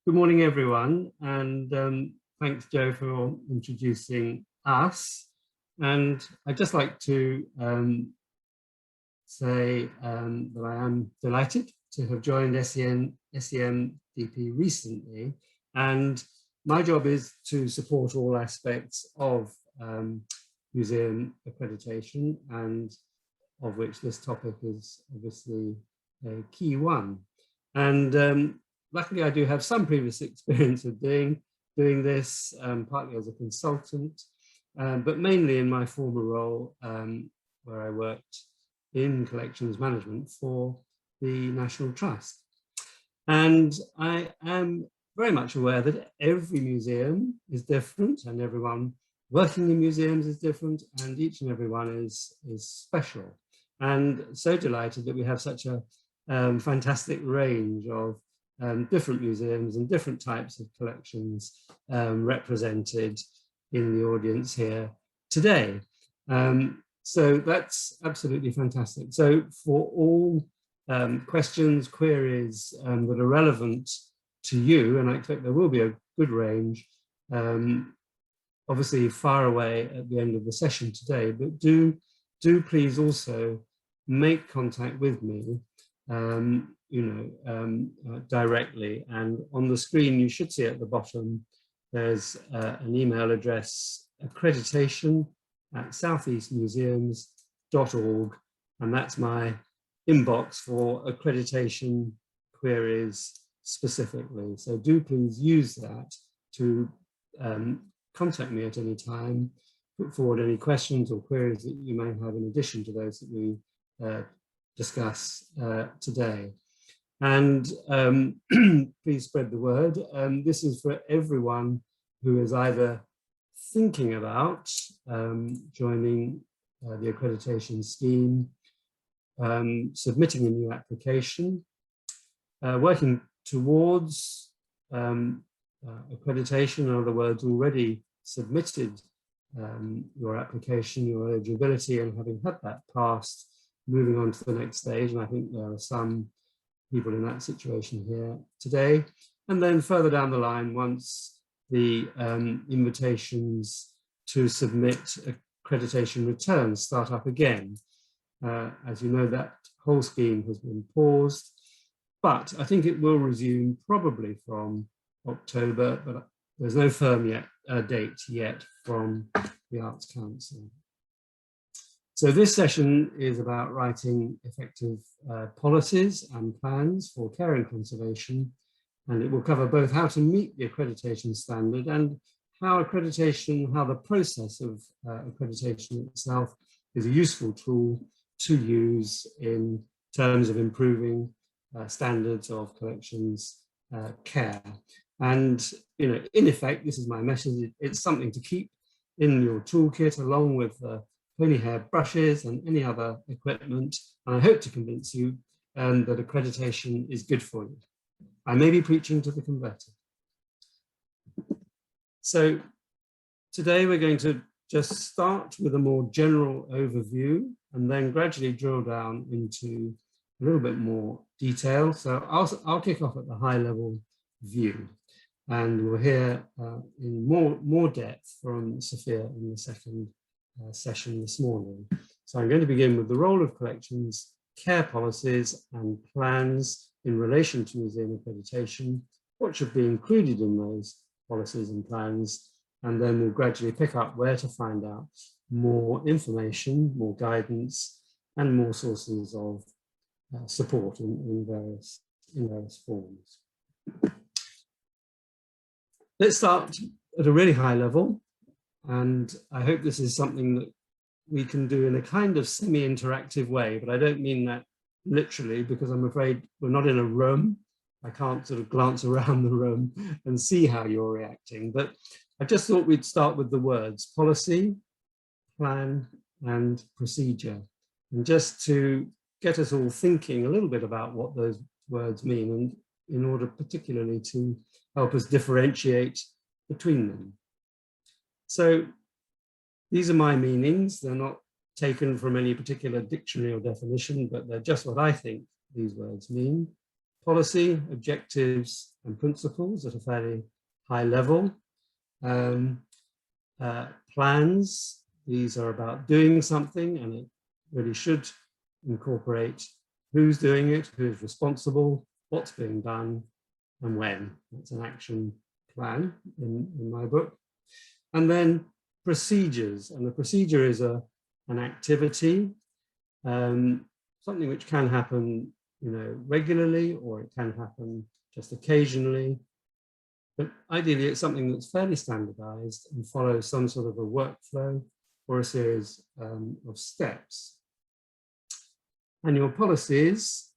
Good morning, everyone, and thanks, Joe, for introducing us. And I'd just like to say that I am delighted to have joined SEM-DP recently, and my job is to support all aspects of museum accreditation, and of which this topic is obviously a key one. And luckily, I do have some previous experience of doing this, partly as a consultant, but mainly in my former role where I worked in collections management for the National Trust. And I am very much aware that every museum is different and everyone working in museums is different, and each and every one is special. And so delighted that we have such a fantastic range of different museums and different types of collections represented in the audience here today. So that's absolutely fantastic. So for all questions, queries that are relevant to you, and I expect there will be a good range, obviously far away at the end of the session today, but do please also make contact with me directly. And on the screen, you should see at the bottom, there's an email address, accreditation@southeastmuseums.org, and that's my inbox for accreditation queries specifically. So do please use that to contact me at any time, put forward any questions or queries that you may have in addition to those that we discuss today. And please spread the word. This is for everyone who is either thinking about joining the accreditation scheme, submitting a new application, working towards accreditation, in other words, already submitted your application, your eligibility, and having had that passed, moving on to the next stage. And I think there are some people in that situation here today. And then further down the line, once the invitations to submit accreditation returns start up again. As you know, that whole scheme has been paused, but I think it will resume probably from October, but there's no firm date yet from the Arts Council. So this session is about writing effective policies and plans for care and conservation, and it will cover both how to meet the accreditation standard and how the process of accreditation itself is a useful tool to use in terms of improving standards of collections care. And in effect, this is my message, it's something to keep in your toolkit along with pony hair brushes and any other equipment. And I hope to convince you that accreditation is good for you. I may be preaching to the converted. So today we're going to just start with a more general overview and then gradually drill down into a little bit more detail. So I'll kick off at the high level view, and we'll hear in more depth from Sophia in the second session this morning. So I'm going to begin with the role of collections, care policies and plans in relation to museum accreditation, what should be included in those policies and plans, and then we'll gradually pick up where to find out more information, more guidance, and more sources of support in various forms. Let's start at a really high level, and I hope this is something that we can do in a kind of semi-interactive way, but I don't mean that literally, because I'm afraid we're not in a room. I can't sort of glance around the room and see how you're reacting, but I just thought we'd start with the words policy, plan, and procedure, and just to get us all thinking a little bit about what those words mean, and in order particularly to help us differentiate between them. So these are my meanings. They're not taken from any particular dictionary or definition, but they're just what I think these words mean. policy, objectives, and principles at a fairly high level. Plans, these are about doing something, and it really should incorporate who's doing it, who's responsible, what's being done, and when. That's an action plan in my book. And then procedures, and the procedure is an activity, something which can happen, regularly, or it can happen just occasionally. But ideally, it's something that's fairly standardized and follows some sort of a workflow or a series of steps. And your policies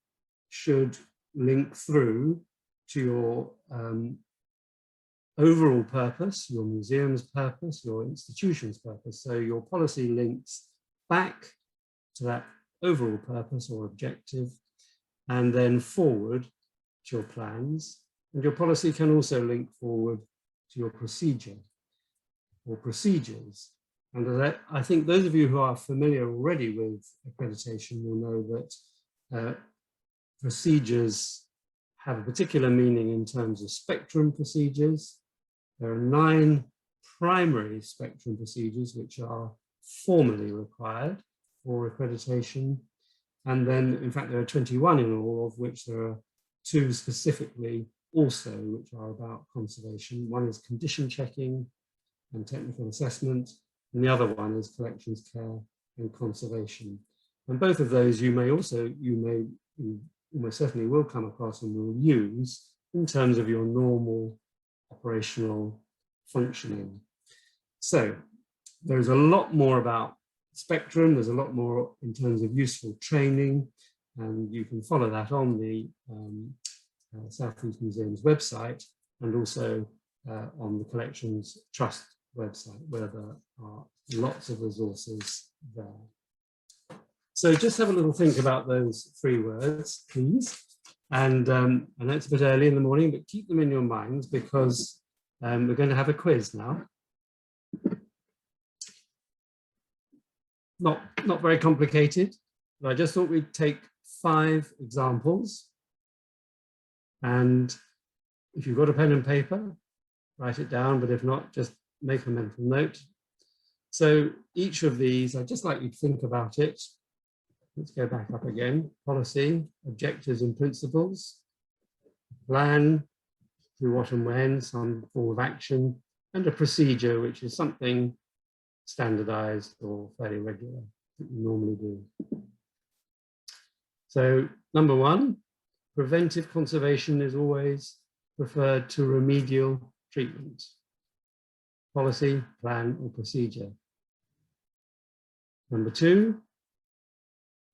should link through to your overall purpose, your museum's purpose, your institution's purpose. So your policy links back to that overall purpose or objective, and then forward to your plans. And your policy can also link forward to your procedure or procedures. And I think those of you who are familiar already with accreditation will know that procedures have a particular meaning in terms of spectrum procedures. There are 9 primary spectrum procedures which are formally required for accreditation. And then, in fact, there are 21 in all, of which there are 2 specifically also, which are about conservation. One is condition checking and technical assessment, and the other one is collections care and conservation. And both of those you almost certainly will come across and will use in terms of your normal operational functioning. So there's a lot more about spectrum, there's a lot more in terms of useful training, and you can follow that on the South East Museum's website, and also on the Collections Trust website, where there are lots of resources there. So just have a little think about those 3 words, please. And I know it's a bit early in the morning, but keep them in your minds, because we're going to have a quiz now. Not very complicated, but I just thought we'd take 5 examples. And if you've got a pen and paper, write it down, but if not, just make a mental note. So each of these, I'd just like you to think about it. Let's go back up again. Policy, objectives and principles, plan, through what and when, some form of action, and a procedure, which is something standardized or fairly regular that you normally do. So number 1, preventive conservation is always preferred to remedial treatment. Policy, plan, or procedure. Number 2,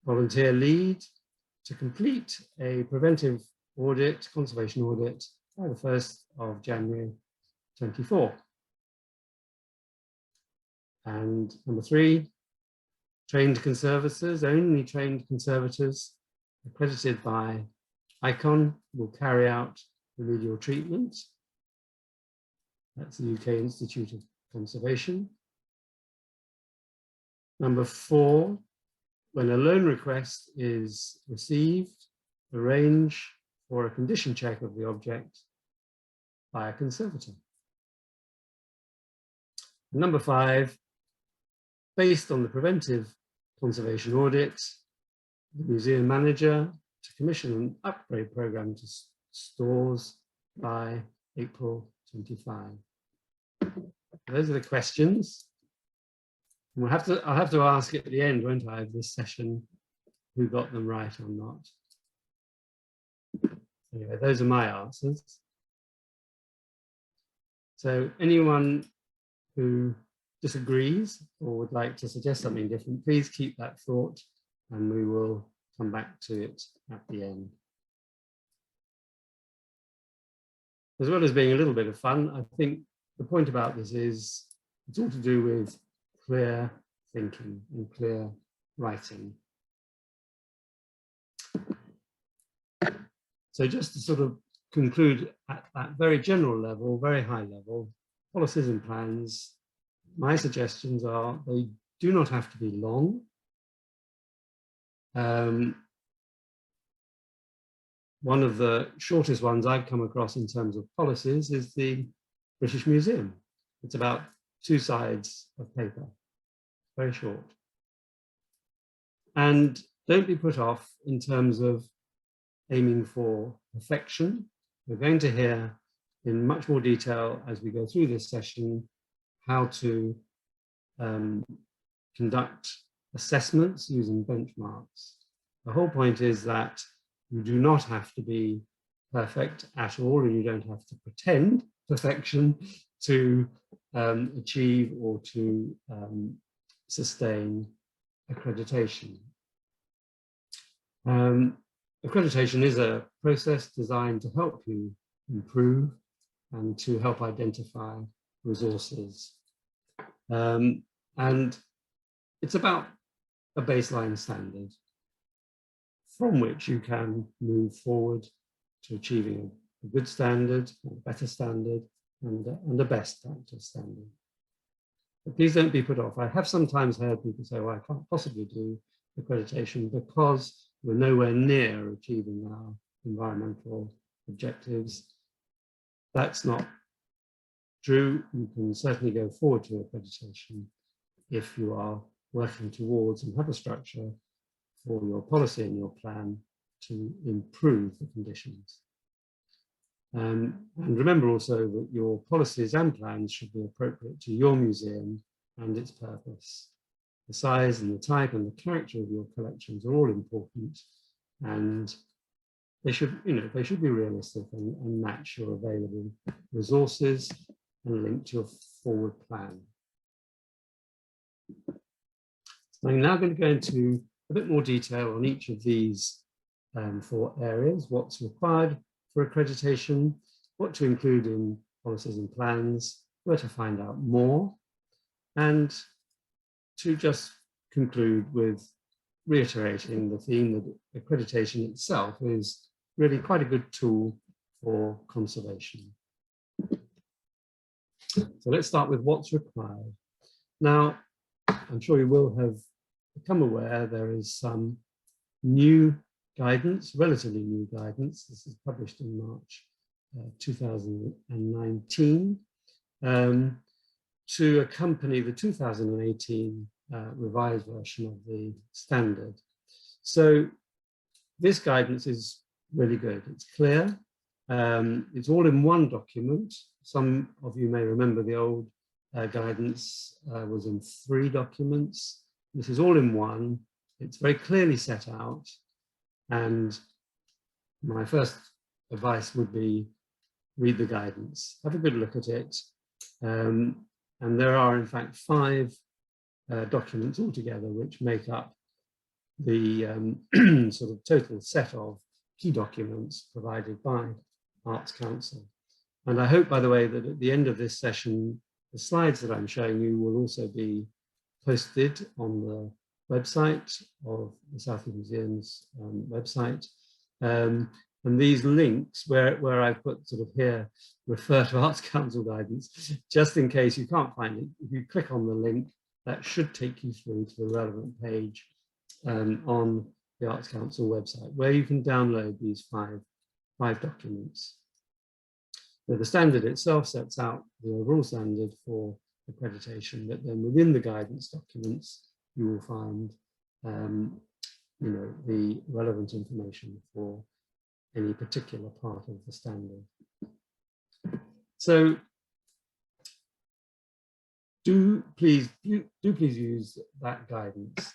volunteer lead to complete a preventive audit, conservation audit, by the 1st of January 24. And number 3, trained conservators, only trained conservators accredited by ICON will carry out remedial treatment. That's the UK Institute of Conservation. Number 4, when a loan request is received, arrange for a condition check of the object by a conservator. And number 5, based on the preventive conservation audit, the museum manager to commission an upgrade program to stores by April 25. Those are the questions. And I'll have to ask at the end, won't I, of this session, who got them right or not. Anyway, those are my answers. So anyone who disagrees or would like to suggest something different, please keep that thought and we will come back to it at the end. As well as being a little bit of fun, I think the point about this is it's all to do with clear thinking and clear writing. So just to sort of conclude at that very general level, very high level, policies and plans, my suggestions are they do not have to be long. one of the shortest ones I've come across in terms of policies is the British Museum. It's about 2 sides of paper, very short. And don't be put off in terms of aiming for perfection. We're going to hear in much more detail as we go through this session how to conduct assessments using benchmarks. The whole point is that you do not have to be perfect at all, and you don't have to pretend perfection to achieve or to sustain accreditation. Accreditation is a process designed to help you improve and to help identify resources. And it's about a baseline standard from which you can move forward to achieving a good standard, a better standard, and a best practice standard. But please don't be put off. I have sometimes heard people say, well, I can't possibly do accreditation because we're nowhere near achieving our environmental objectives. That's not true. You can certainly go forward to accreditation if you are working towards and have a structure for your policy and your plan to improve the conditions. And remember also that your policies and plans should be appropriate to your museum and its purpose. The size and the type and the character of your collections are all important, and they should, they should be realistic and match your available resources and link to your forward plan. So I'm now going to go into a bit more detail on each of these 4 areas: what's required for accreditation, what to include in policies and plans, where to find out more, and to just conclude with reiterating the theme that accreditation itself is really quite a good tool for conservation. So let's start with what's required. Now, I'm sure you will have become aware there is some new guidance, relatively new guidance. This is published in March 2019 to accompany the 2018 revised version of the standard. So this guidance is really good. It's clear. It's all in one document. Some of you may remember the old guidance was in 3 documents. This is all in one. It's very clearly set out. And my first advice would be read the guidance, have a good look at it. And there are in fact 5 documents altogether which make up the sort of total set of key documents provided by Arts Council. And I hope, by the way, that at the end of this session, the slides that I'm showing you will also be posted on the website of the South East Museum's website. And these links, where I put sort of here, refer to Arts Council guidance, just in case you can't find it, if you click on the link, that should take you through to the relevant page on the Arts Council website, where you can download these five documents. Now, the standard itself sets out the overall standard for accreditation, but then within the guidance documents, you will find the relevant information for any particular part of the standard. So do please use that guidance.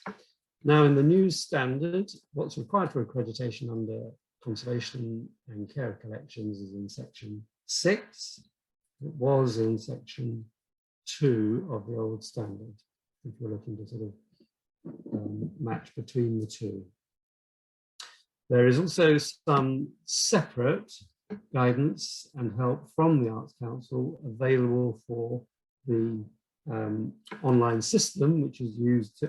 Now, in the new standard, what's required for accreditation under conservation and care of collections is in section 6. It was in section 2 of the old standard, if you're looking to sort of match between the two. There is also some separate guidance and help from the Arts Council available for the online system, which is used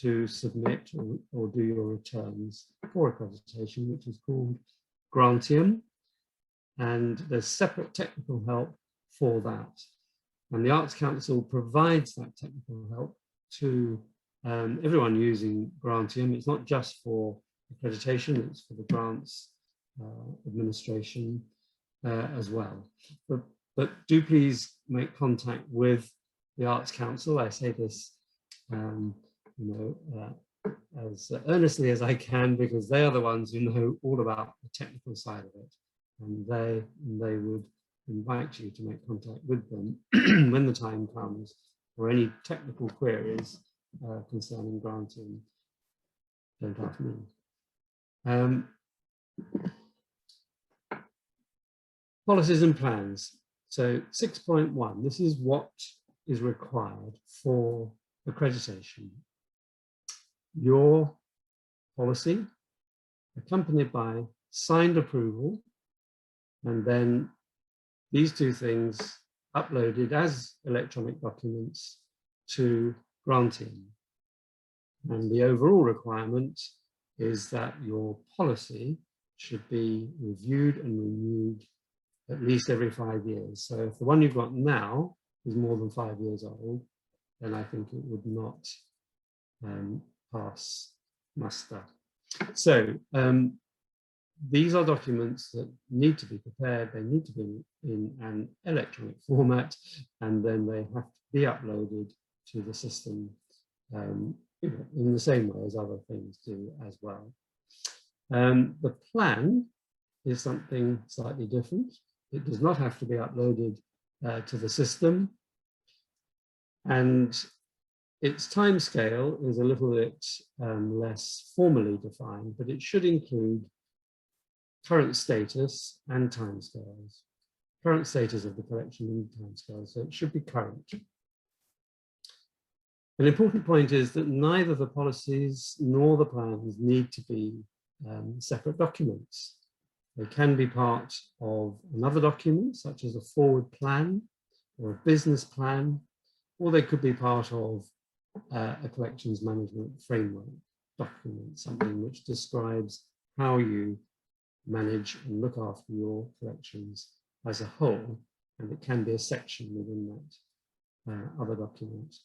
to submit or do your returns for accreditation, which is called Grantium. And there's separate technical help for that. And the Arts Council provides that technical help to everyone using Grantium. It's not just for accreditation, it's for the grants administration as well. But do please make contact with the Arts Council. I say this, as earnestly as I can, because they are the ones who know all about the technical side of it, and they would invite you to make contact with them when the time comes for any technical queries concerning granting. Don't ask me. Policies and plans. So 6.1, this is what is required for accreditation. Your policy, accompanied by signed approval, and then these two things uploaded as electronic documents to granting. And the overall requirement is that your policy should be reviewed and renewed at least every 5 years. So if the one you've got now is more than 5 years old, then I think it would not pass muster. So these are documents that need to be prepared. They need to be in an electronic format, and then they have to be uploaded to the system in the same way as other things do as well. The plan is something slightly different. It does not have to be uploaded to the system, and its timescale is a little bit less formally defined, but it should include current status and timescales. Current status of the collection and timescales, so it should be current. An important point is that neither the policies nor the plans need to be separate documents. They can be part of another document, such as a forward plan or a business plan, or they could be part of a collections management framework document, something which describes how you manage and look after your collections as a whole, and it can be a section within that other document.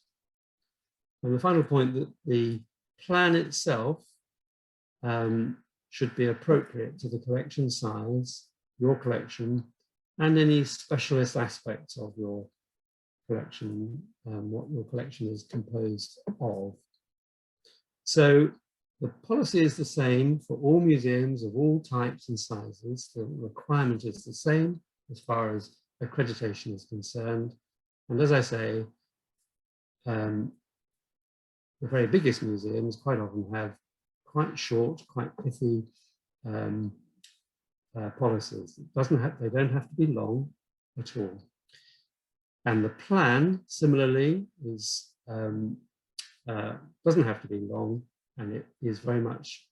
And the final point, that the plan itself should be appropriate to the collection size, your collection, and any specialist aspects of your collection, what your collection is composed of. So the policy is the same for all museums of all types and sizes. The requirement is the same as far as accreditation is concerned. And as I say, the very biggest museums quite often have quite short, quite pithy policies. They don't have to be long at all. And the plan, similarly, is doesn't have to be long, and it is very much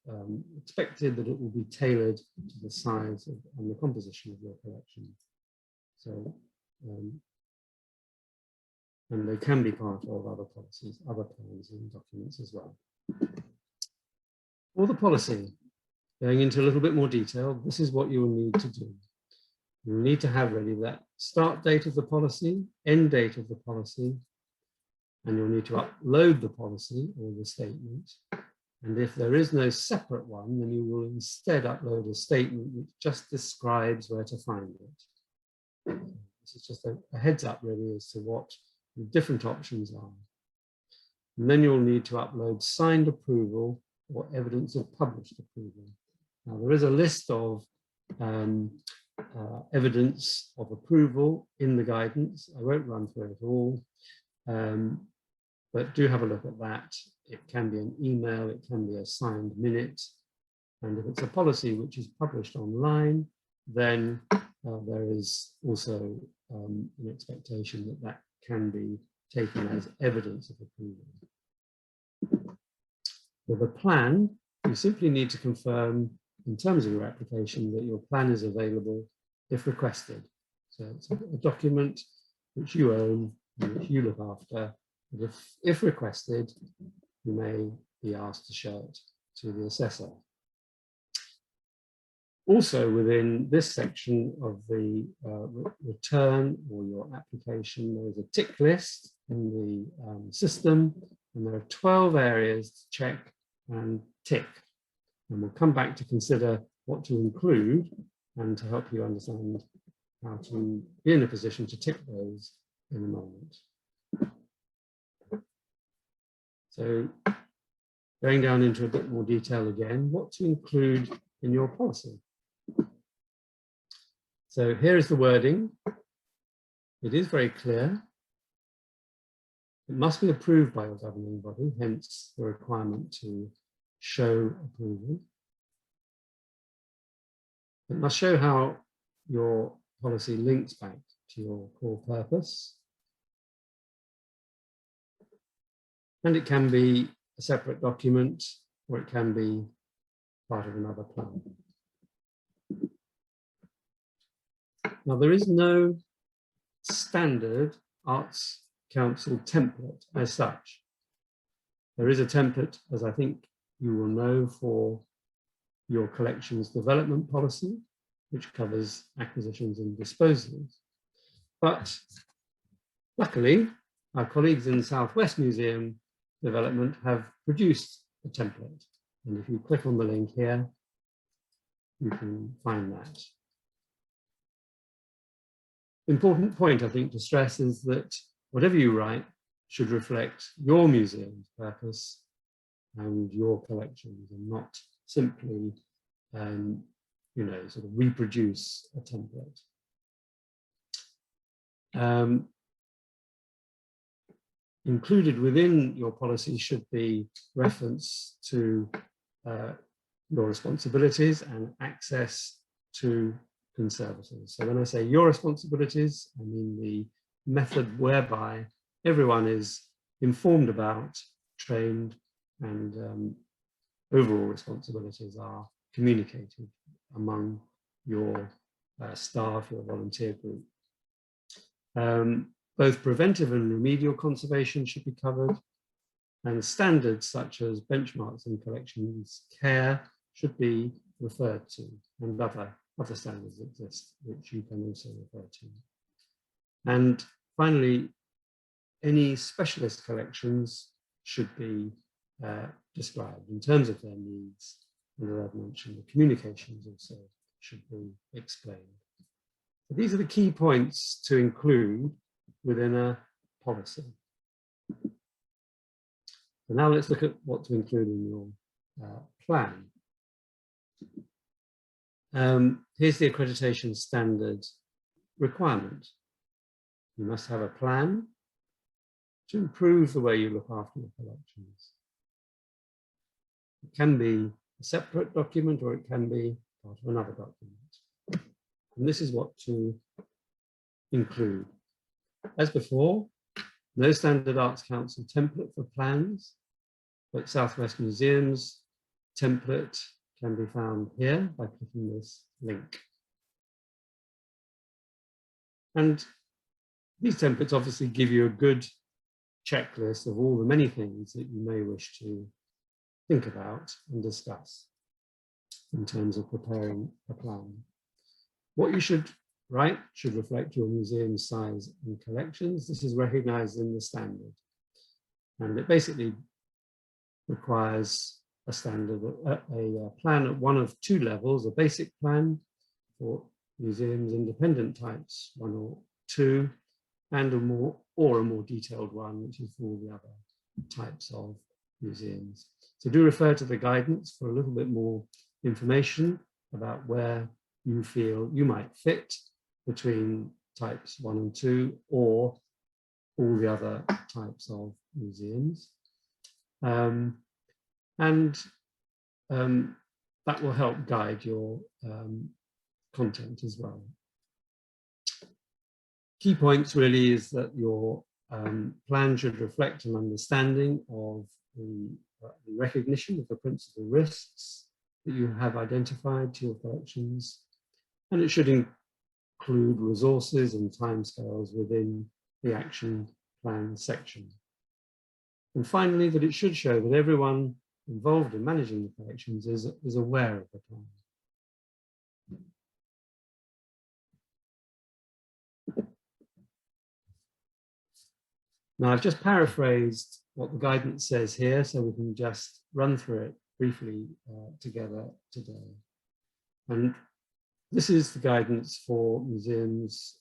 expected that it will be tailored to the size and the composition of your collection. So, and they can be part of other policies, other plans and documents as well. For the policy, going into a little bit more detail, this is what you will need to do. You will need to have ready that start date of the policy, end date of the policy, and you'll need to upload the policy or the statement. And if there is no separate one, then you will instead upload a statement which just describes where to find it. This is just a heads up really as to what the different options are. And then you'll need to upload signed approval or evidence of published approval. Now there is a list of evidence of approval in the guidance. I won't run through it all, but do have a look at that. It can be an email, it can be a signed minute, and if it's a policy which is published online, then there is also an expectation that that can be taken as evidence of approval. For the plan, you simply need to confirm in terms of your application that your plan is available if requested. So it's a document which you own and which you look after. But if requested, you may be asked to show it to the assessor. Also within this section of the return or your application, there is a tick list in the system, and there are 12 areas to check and tick. And we'll come back to consider what to include and to help you understand how to be in a position to tick those in a moment. So going down into a bit more detail again, what to include in your policy. So here is the wording. It is very clear. It must be approved by your governing body, hence the requirement to show approval. It must show how your policy links back to your core purpose. And it can be a separate document, or it can be part of another plan. Now, there is no standard Arts Council template as such. There is a template, as I think you will know, for your collections development policy, which covers acquisitions and disposals. But luckily, our colleagues in South West Museum Development have produced a template. And if you click on the link here, you can find that. Important point, I think, to stress is that whatever you write should reflect your museum's purpose and your collections, and not simply, sort of reproduce a template. Included within your policy should be reference to your responsibilities and access to conservators. So when I say your responsibilities, I mean the method whereby everyone is informed about, trained, and overall responsibilities are communicated among your staff, your volunteer group. Both preventive and remedial conservation should be covered, and standards such as benchmarks in collections care should be referred to, and other standards exist which you can also refer to. And finally, any specialist collections should be described in terms of their needs, and as I've mentioned, the communications also should be explained. So these are the key points to include within a policy. So now let's look at what to include in your plan. Here's the accreditation standard requirement. You must have a plan to improve the way you look after your collections. It can be a separate document, or it can be part of another document. And this is what to include. As before, no standard Arts Council template for plans, but South West Museum's template can be found here by clicking this link. And these templates obviously give you a good checklist of all the many things that you may wish to think about and discuss in terms of preparing a plan. What you should write should reflect your museum's size and collections. This is recognized in the standard. And it basically requires a standard, a plan at one of two levels: a basic plan for museums independent types 1 or 2, and a more detailed one, which is for all the other types of museums. So do refer to the guidance for a little bit more information about where you feel you might fit between types 1 and 2, or all the other types of museums. That will help guide your content as well. Key points really is that your plan should reflect an understanding of the recognition of the principal risks that you have identified to your collections, and it should include resources and timescales within the action plan section. And finally, that it should show that everyone involved in managing the collections is aware of the plan. Now, I've just paraphrased what the guidance says here, so we can just run through it briefly together today. And this is the guidance for museums,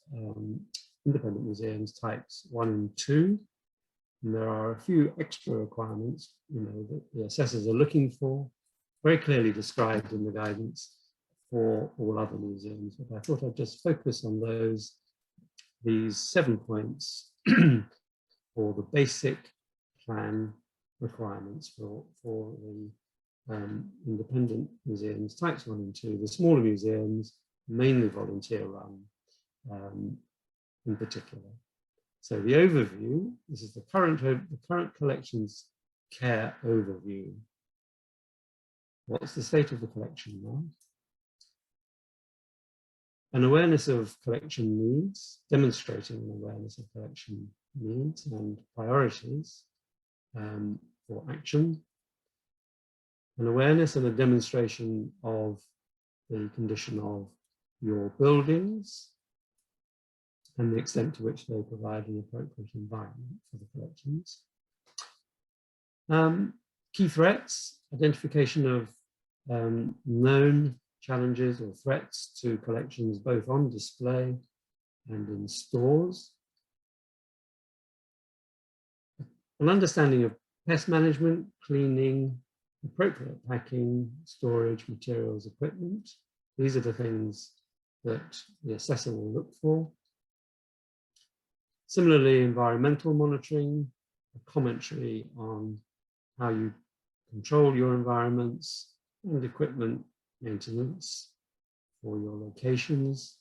independent museums types 1 and 2. And there are a few extra requirements, that the assessors are looking for, very clearly described in the guidance for all other museums. But I thought I'd just focus on these 7 points for the basic plan requirements for the independent museums, types 1 and 2, the smaller museums, mainly volunteer run in particular. So the overview, this is the current collections care overview. What's the state of the collection now? An awareness of collection needs, demonstrating an awareness of collection needs and priorities for action. An awareness and a demonstration of the condition of your buildings and the extent to which they provide an appropriate environment for the collections. Key threats, identification of known challenges or threats to collections both on display and in stores. An understanding of pest management, cleaning, appropriate packing, storage, materials, equipment. These are the things that the assessor will look for. Similarly, environmental monitoring, a commentary on how you control your environments and equipment maintenance for your locations.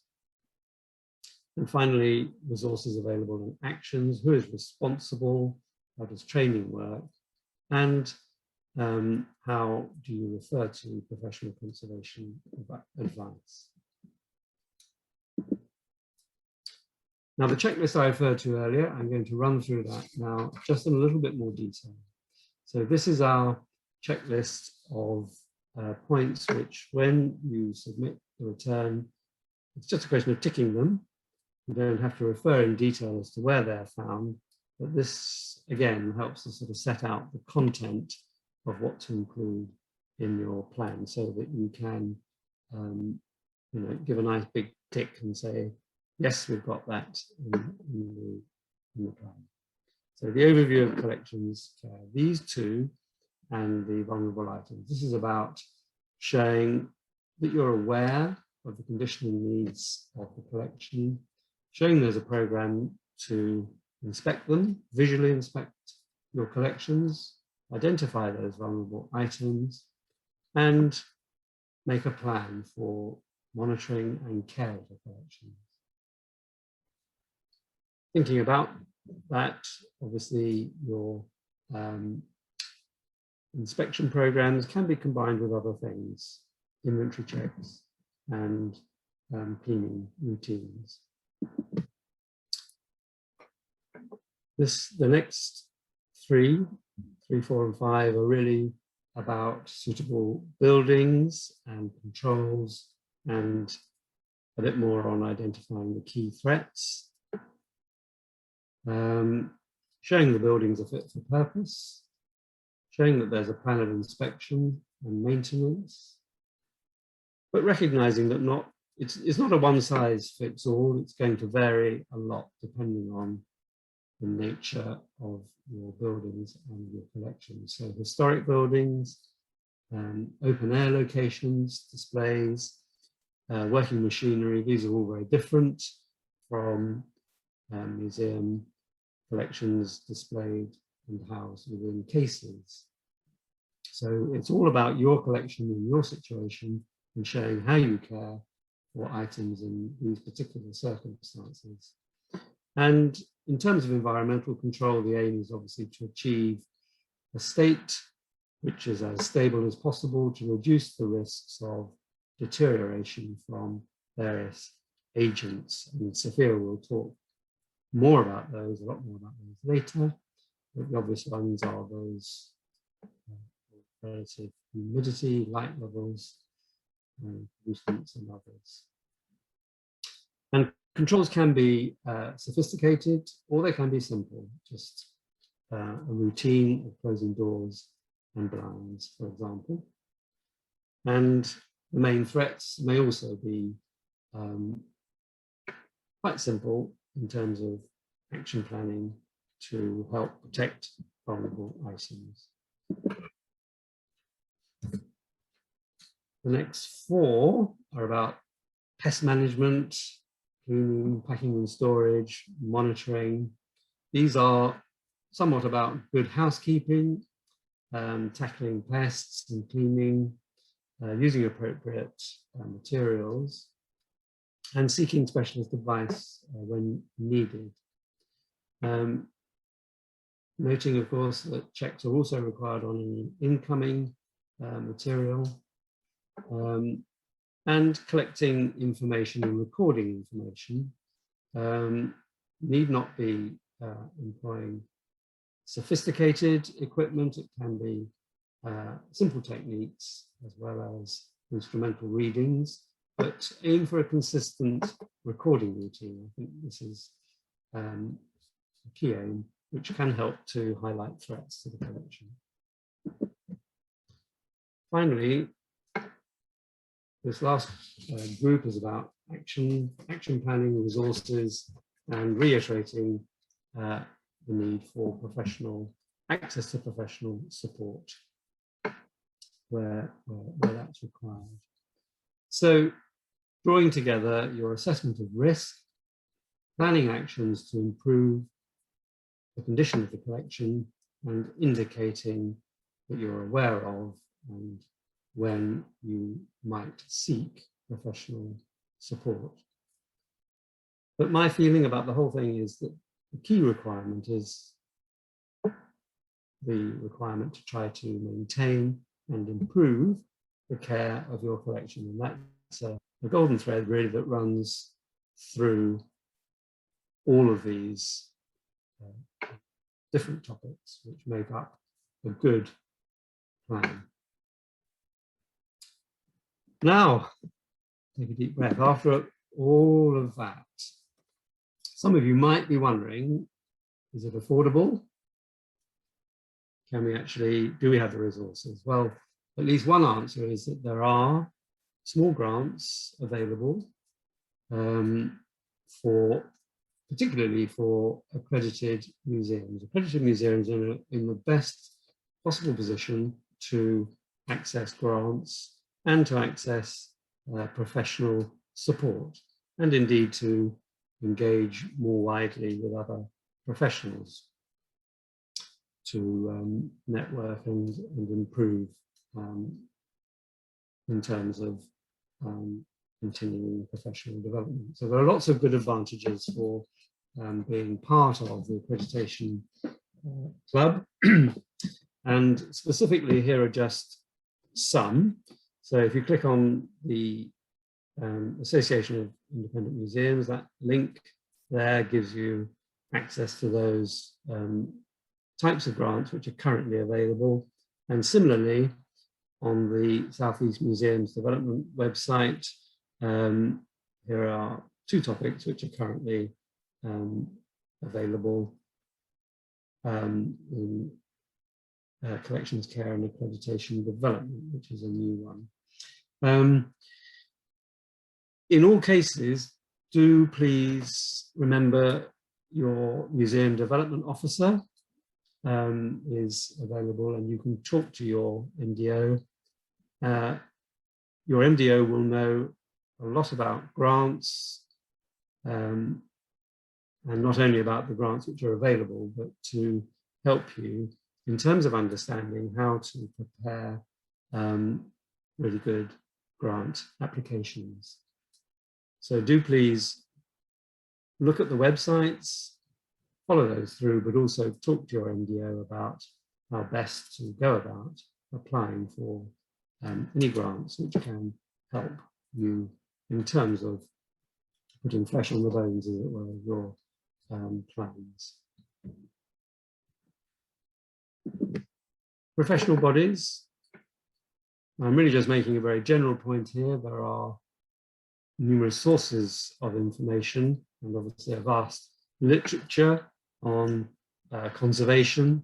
And finally, resources available and actions, who is responsible, how does training work, and how do you refer to professional conservation advice. Now, the checklist I referred to earlier, I'm going to run through that now just in a little bit more detail. So this is our checklist of points which, when you submit the return, it's just a question of ticking them. You don't have to refer in detail as to where they're found, but this, again, helps to sort of set out the content of what to include in your plan so that you can give a nice big tick and say, yes, we've got that in the plan. So the overview of collections care, these two, and the vulnerable items. This is about showing that you're aware of the condition and needs of the collection, showing there's a program to inspect them, visually inspect your collections, identify those vulnerable items, and make a plan for monitoring and care of the collections. Thinking about that, obviously your inspection programs can be combined with other things, inventory checks and cleaning routines. The next three, 4, and 5 are really about suitable buildings and controls and a bit more on identifying the key threats. Showing the buildings are fit for purpose, showing that there's a plan of inspection and maintenance, but recognizing that it's not a one size fits all, it's going to vary a lot depending on the nature of your buildings and your collections. So historic buildings, open air locations, displays, working machinery, these are all very different from museum collections displayed and housed within cases. So it's all about your collection and your situation and showing how you care for items in these particular circumstances. And in terms of environmental control, the aim is obviously to achieve a state which is as stable as possible to reduce the risks of deterioration from various agents. And Sophia will talk more about those, a lot more about those later. But the obvious ones are those relative humidity, light levels, pollutants and others. And controls can be sophisticated or they can be simple, just a routine of closing doors and blinds, for example. And The main threats may also be quite simple in terms of action planning to help protect vulnerable items. The next 4 are about pest management, cleaning, packing and storage, monitoring. These are somewhat about good housekeeping, tackling pests and cleaning, using appropriate materials, and seeking specialist advice when needed. Noting, of course, that checks are also required on any incoming material, and collecting information and recording information. Need not be employing sophisticated equipment. It can be simple techniques as well as instrumental readings, but aim for a consistent recording routine. I think this is a key aim, which can help to highlight threats to the collection. Finally, this last group is about action planning, resources, and reiterating the need for access to professional support where that's required. So, drawing together your assessment of risk, planning actions to improve the condition of the collection, and indicating that you're aware of and when you might seek professional support. But my feeling about the whole thing is that the key requirement is the requirement to try to maintain and improve the care of your collection. And that's a golden thread really that runs through all of these different topics which make up a good plan. Now, take a deep breath. After all of that, some of you might be wondering, is it affordable? Can we actually, do we have the resources? Well, at least one answer is that there are small grants available particularly for accredited museums. Accredited museums are in the best possible position to access grants and to access professional support, and indeed to engage more widely with other professionals to network and improve in terms of continuing professional development. So there are lots of good advantages for being part of the accreditation club. And specifically here are just some. So if you click on the Association of Independent Museums, that link there gives you access to those types of grants which are currently available. And similarly, on the South East Museums Development website, here are 2 topics which are currently available in collections care and accreditation development, which is a new one. In all cases, do please remember your museum development officer is available, and you can talk to your MDO. Your MDO will know a lot about grants, and not only about the grants which are available, but to help you in terms of understanding how to prepare really good grant applications. So do please look at the websites, follow those through, but also talk to your MDO about how best to go about applying for any grants which can help you in terms of putting flesh on the bones, as it were, of your plans. Professional bodies. I'm really just making a very general point here. There are numerous sources of information and obviously a vast literature on conservation,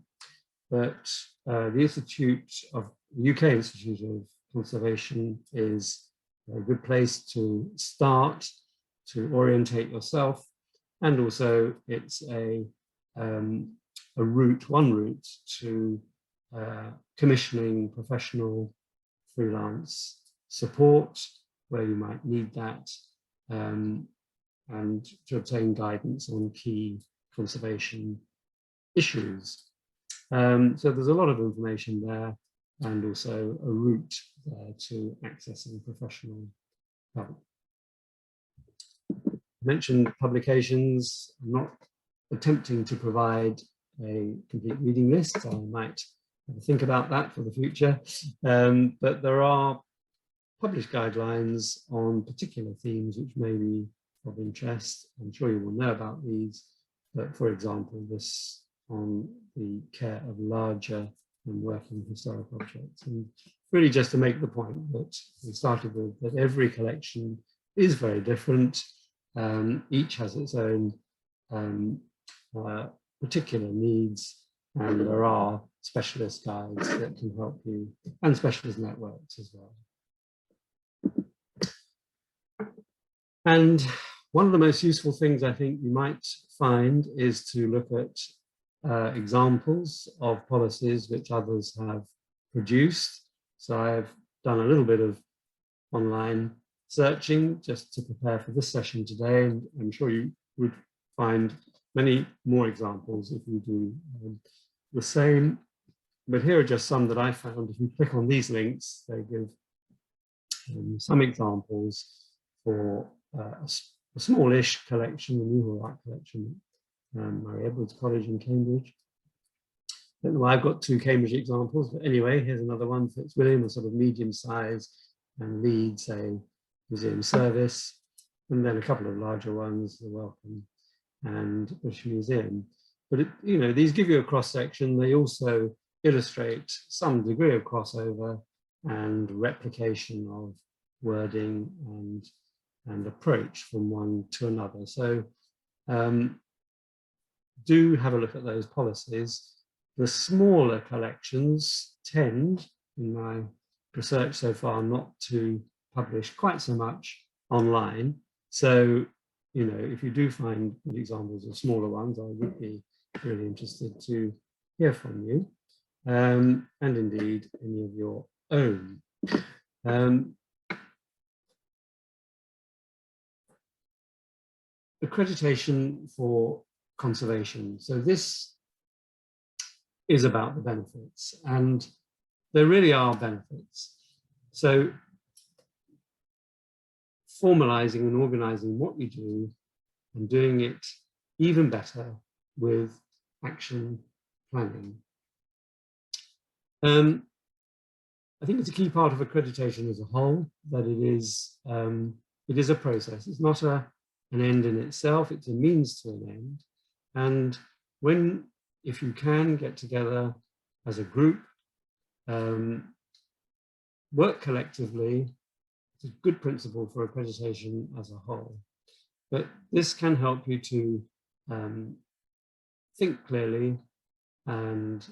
but the UK Institute of Conservation is a good place to start, to orientate yourself. And also it's one route to commissioning professional freelance support where you might need that, and to obtain guidance on key conservation issues. So there's a lot of information there, and also a route to accessing professional help. I mentioned publications. I'm not attempting to provide a complete reading list. I might have a think about that for the future, but there are published guidelines on particular themes which may be of interest. I'm sure you will know about these, but for example, this on the care of larger and working historic objects. And really just to make the point that we started with, that every collection is very different. Each has its own particular needs, and there are specialist guides that can help you, and specialist networks as well. And one of the most useful things I think you might find is to look at examples of policies which others have produced. So I've done a little bit of online searching just to prepare for this session today, and I'm sure you would find many more examples if you do the same. But here are just some that I found. If you click on these links, they give some examples for a smallish collection, the Newhall Art Collection, Murray Edwards College in Cambridge. I don't know why I've got two Cambridge examples, but anyway, here's another one, Fitzwilliam, a sort of medium size, and Leeds, a museum service, and then a couple of larger ones, the Wellcome and British Museum. But these give you a cross section. They also illustrate some degree of crossover and replication of wording and approach from one to another. So do have a look at those policies. The smaller collections tend, in my research so far, not to publish quite so much online. So, if you do find good examples of smaller ones, I would be really interested to hear from you, and indeed any of your own. Accreditation for conservation. So this is about the benefits, and there really are benefits. So formalizing and organizing what you do and doing it even better with action planning. I think it's a key part of accreditation as a whole, that it is a process. It's not an end in itself, it's a means to an end. And if you can get together as a group, work collectively, it's a good principle for accreditation as a whole. But this can help you to think clearly and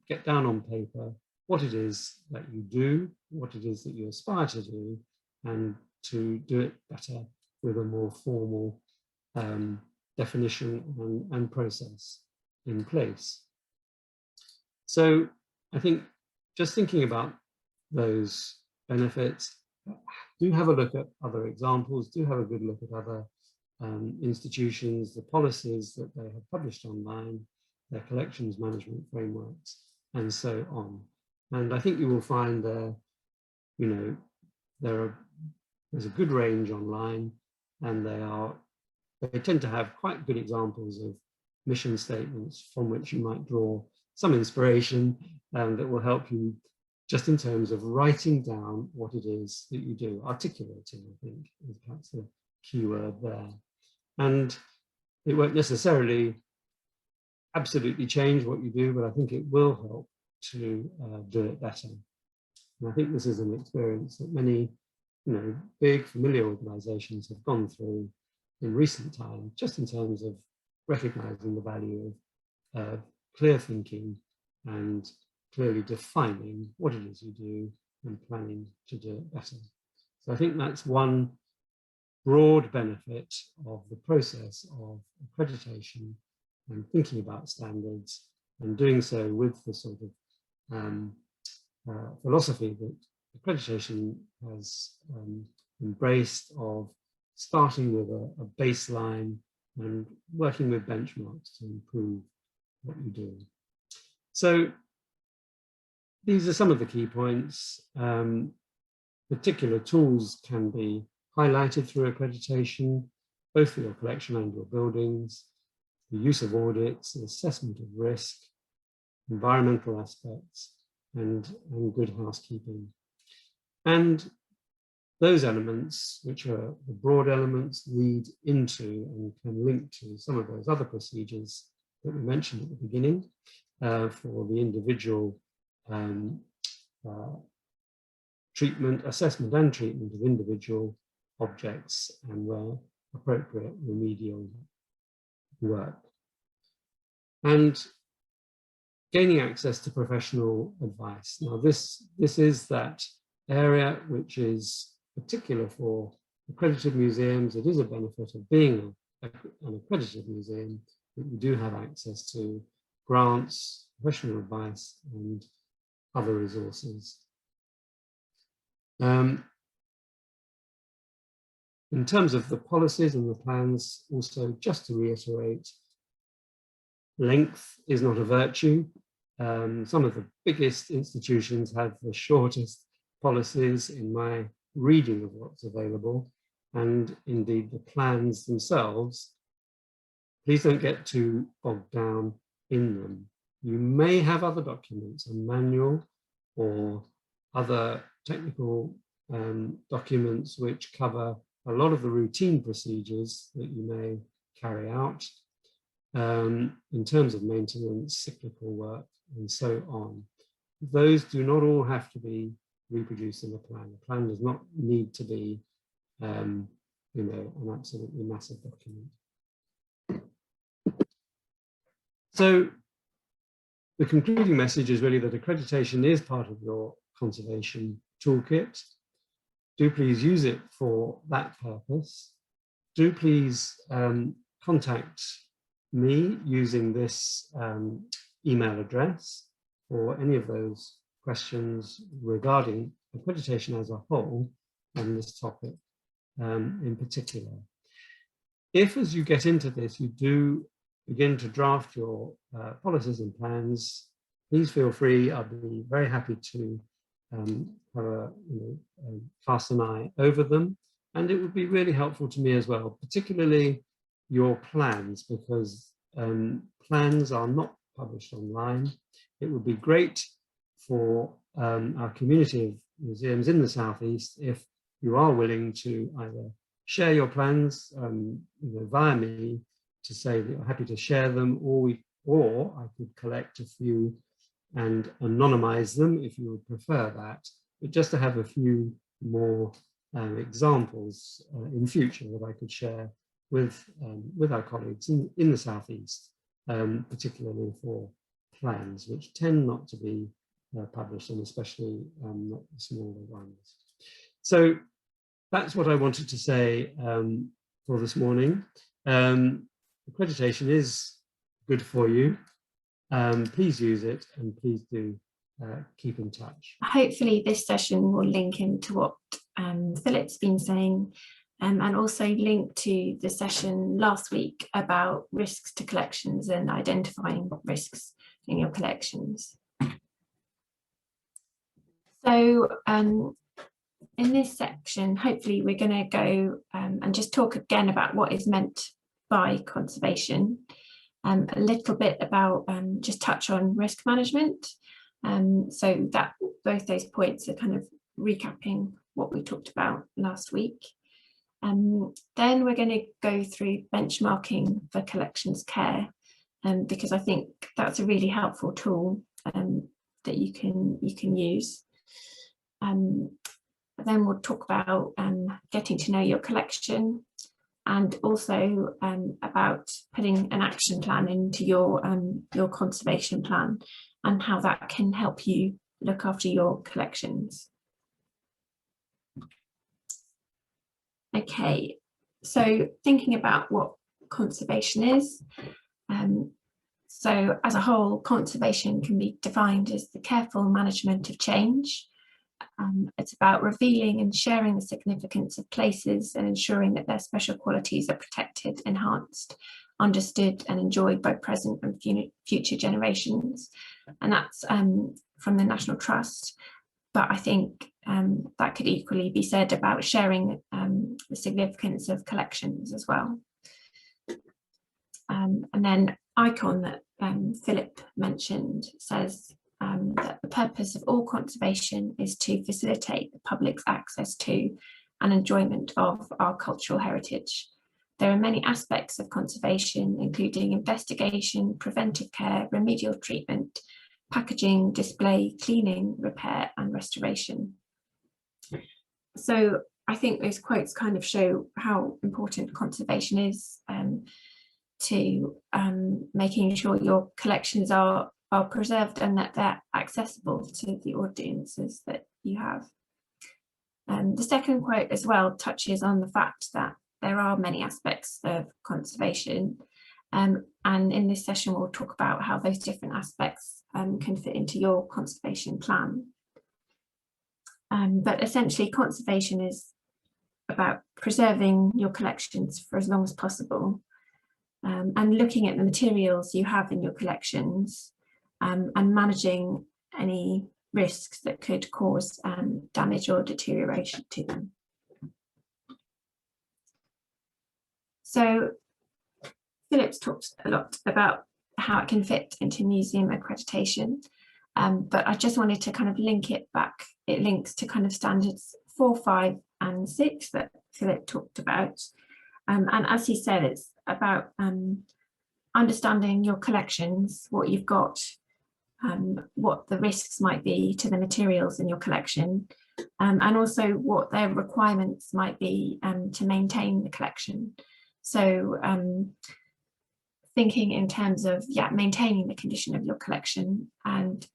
get down on paper what it is that you do, what it is that you aspire to do, and to do it better with a more formal definition and process in place. So I think just thinking about those benefits, do have a look at other examples, do have a good look at other institutions, the policies that they have published online, their collections management frameworks, and so on. And I think you will find there's a good range online, and they tend to have quite good examples of mission statements from which you might draw some inspiration that will help you just in terms of writing down what it is that you do. Articulating, I think, is perhaps the key word there. And it won't necessarily absolutely change what you do, but I think it will help to do it better. And I think this is an experience that many, big familiar organizations have gone through in recent times, just in terms of recognizing the value of clear thinking and clearly defining what it is you do and planning to do it better. So I think that's one broad benefit of the process of accreditation and thinking about standards, and doing so with the sort of philosophy that accreditation has embraced, of starting with a baseline and working with benchmarks to improve what you do. So these are some of the key points. Particular tools can be highlighted through accreditation, both for your collection and your buildings, the use of audits, the assessment of risk, environmental aspects, and good housekeeping. And those elements, which are the broad elements, lead into and can link to some of those other procedures that we mentioned at the beginning for the individual treatment, assessment and treatment of individual objects, and where appropriate, remedial work. And gaining access to professional advice. Now this is that area which is particular for accredited museums. It is a benefit of being an accredited museum that you do have access to grants, professional advice, and other resources. In terms of the policies and the plans, also just to reiterate, length is not a virtue. Some of the biggest institutions have the shortest policies in my reading of what's available, and indeed the plans themselves. Please don't get too bogged down in them. You may have other documents, a manual or other technical documents which cover a lot of the routine procedures that you may carry out in terms of maintenance, cyclical work, and so on. Those do not all have to be reproduced in a plan. A plan does not need to be, an absolutely massive document. So the concluding message is really that accreditation is part of your conservation toolkit. Do please use it for that purpose. Do please contact me using this email address for any of those questions regarding accreditation as a whole and this topic in particular. If, as you get into this, you do begin to draft your policies and plans, please feel free. I'll be very happy to cast an eye over them, and it would be really helpful to me as well, particularly your plans, because plans are not published online. It would be great for our community of museums in the Southeast if you are willing to either share your plans via me, to say that you're happy to share them, or I could collect a few and anonymize them if you would prefer that, but just to have a few more examples in future that I could share with our colleagues in the Southeast, particularly for plans, which tend not to be published, and especially not the smaller ones. So that's what I wanted to say for this morning. Accreditation is good for you. Please use it, and please do keep in touch. Hopefully this session will link into what Philip's been saying, and also link to the session last week about risks to collections and identifying risks in your collections. So in this section, hopefully we're going to go and just talk again about what is meant by conservation, a little bit about just touch on risk management. So that both those points are kind of recapping what we talked about last week. Then we're going to go through benchmarking for collections care, because I think that's a really helpful tool that you can use. Then we'll talk about getting to know your collection, and also about putting an action plan into your conservation plan, and how that can help you look after your collections. Okay, so thinking about what conservation is, so as a whole, conservation can be defined as the careful management of change. It's about revealing and sharing the significance of places and ensuring that their special qualities are protected, enhanced, understood and enjoyed by present and future generations. And that's from the National Trust. But I think that could equally be said about sharing the significance of collections as well. And then ICON that Philip mentioned says that the purpose of all conservation is to facilitate the public's access to and enjoyment of our cultural heritage. There are many aspects of conservation, including investigation, preventive care, remedial treatment, packaging, display, cleaning, repair, and restoration. So I think those quotes kind of show how important conservation is to making sure your collections are preserved and that they're accessible to the audiences that you have. The second quote as well touches on the fact that there are many aspects of conservation, and in this session we'll talk about how those different aspects can fit into your conservation plan. But essentially conservation is about preserving your collections for as long as possible, and looking at the materials you have in your collections and managing any risks that could cause damage or deterioration to them. So Philip's talked a lot about how it can fit into museum accreditation, but I just wanted to kind of link it back. It links to kind of standards 4, 5 and 6 that Philip talked about. And as he said, it's about understanding your collections, what you've got, what the risks might be to the materials in your collection, and also what their requirements might be to maintain the collection. So thinking in terms of maintaining the condition of your collection and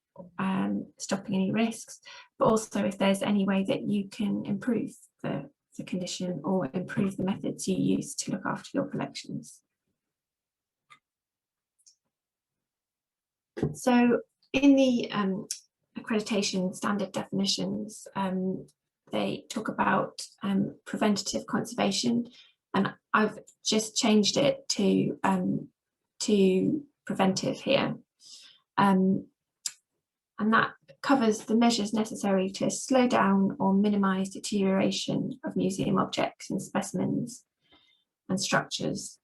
stopping any risks, but also if there's any way that you can improve the condition or improve the methods you use to look after your collections. So in the accreditation standard definitions, they talk about preventative conservation, and I've just changed it to preventive here. And that covers the measures necessary to slow down or minimise deterioration of museum objects and specimens and structures.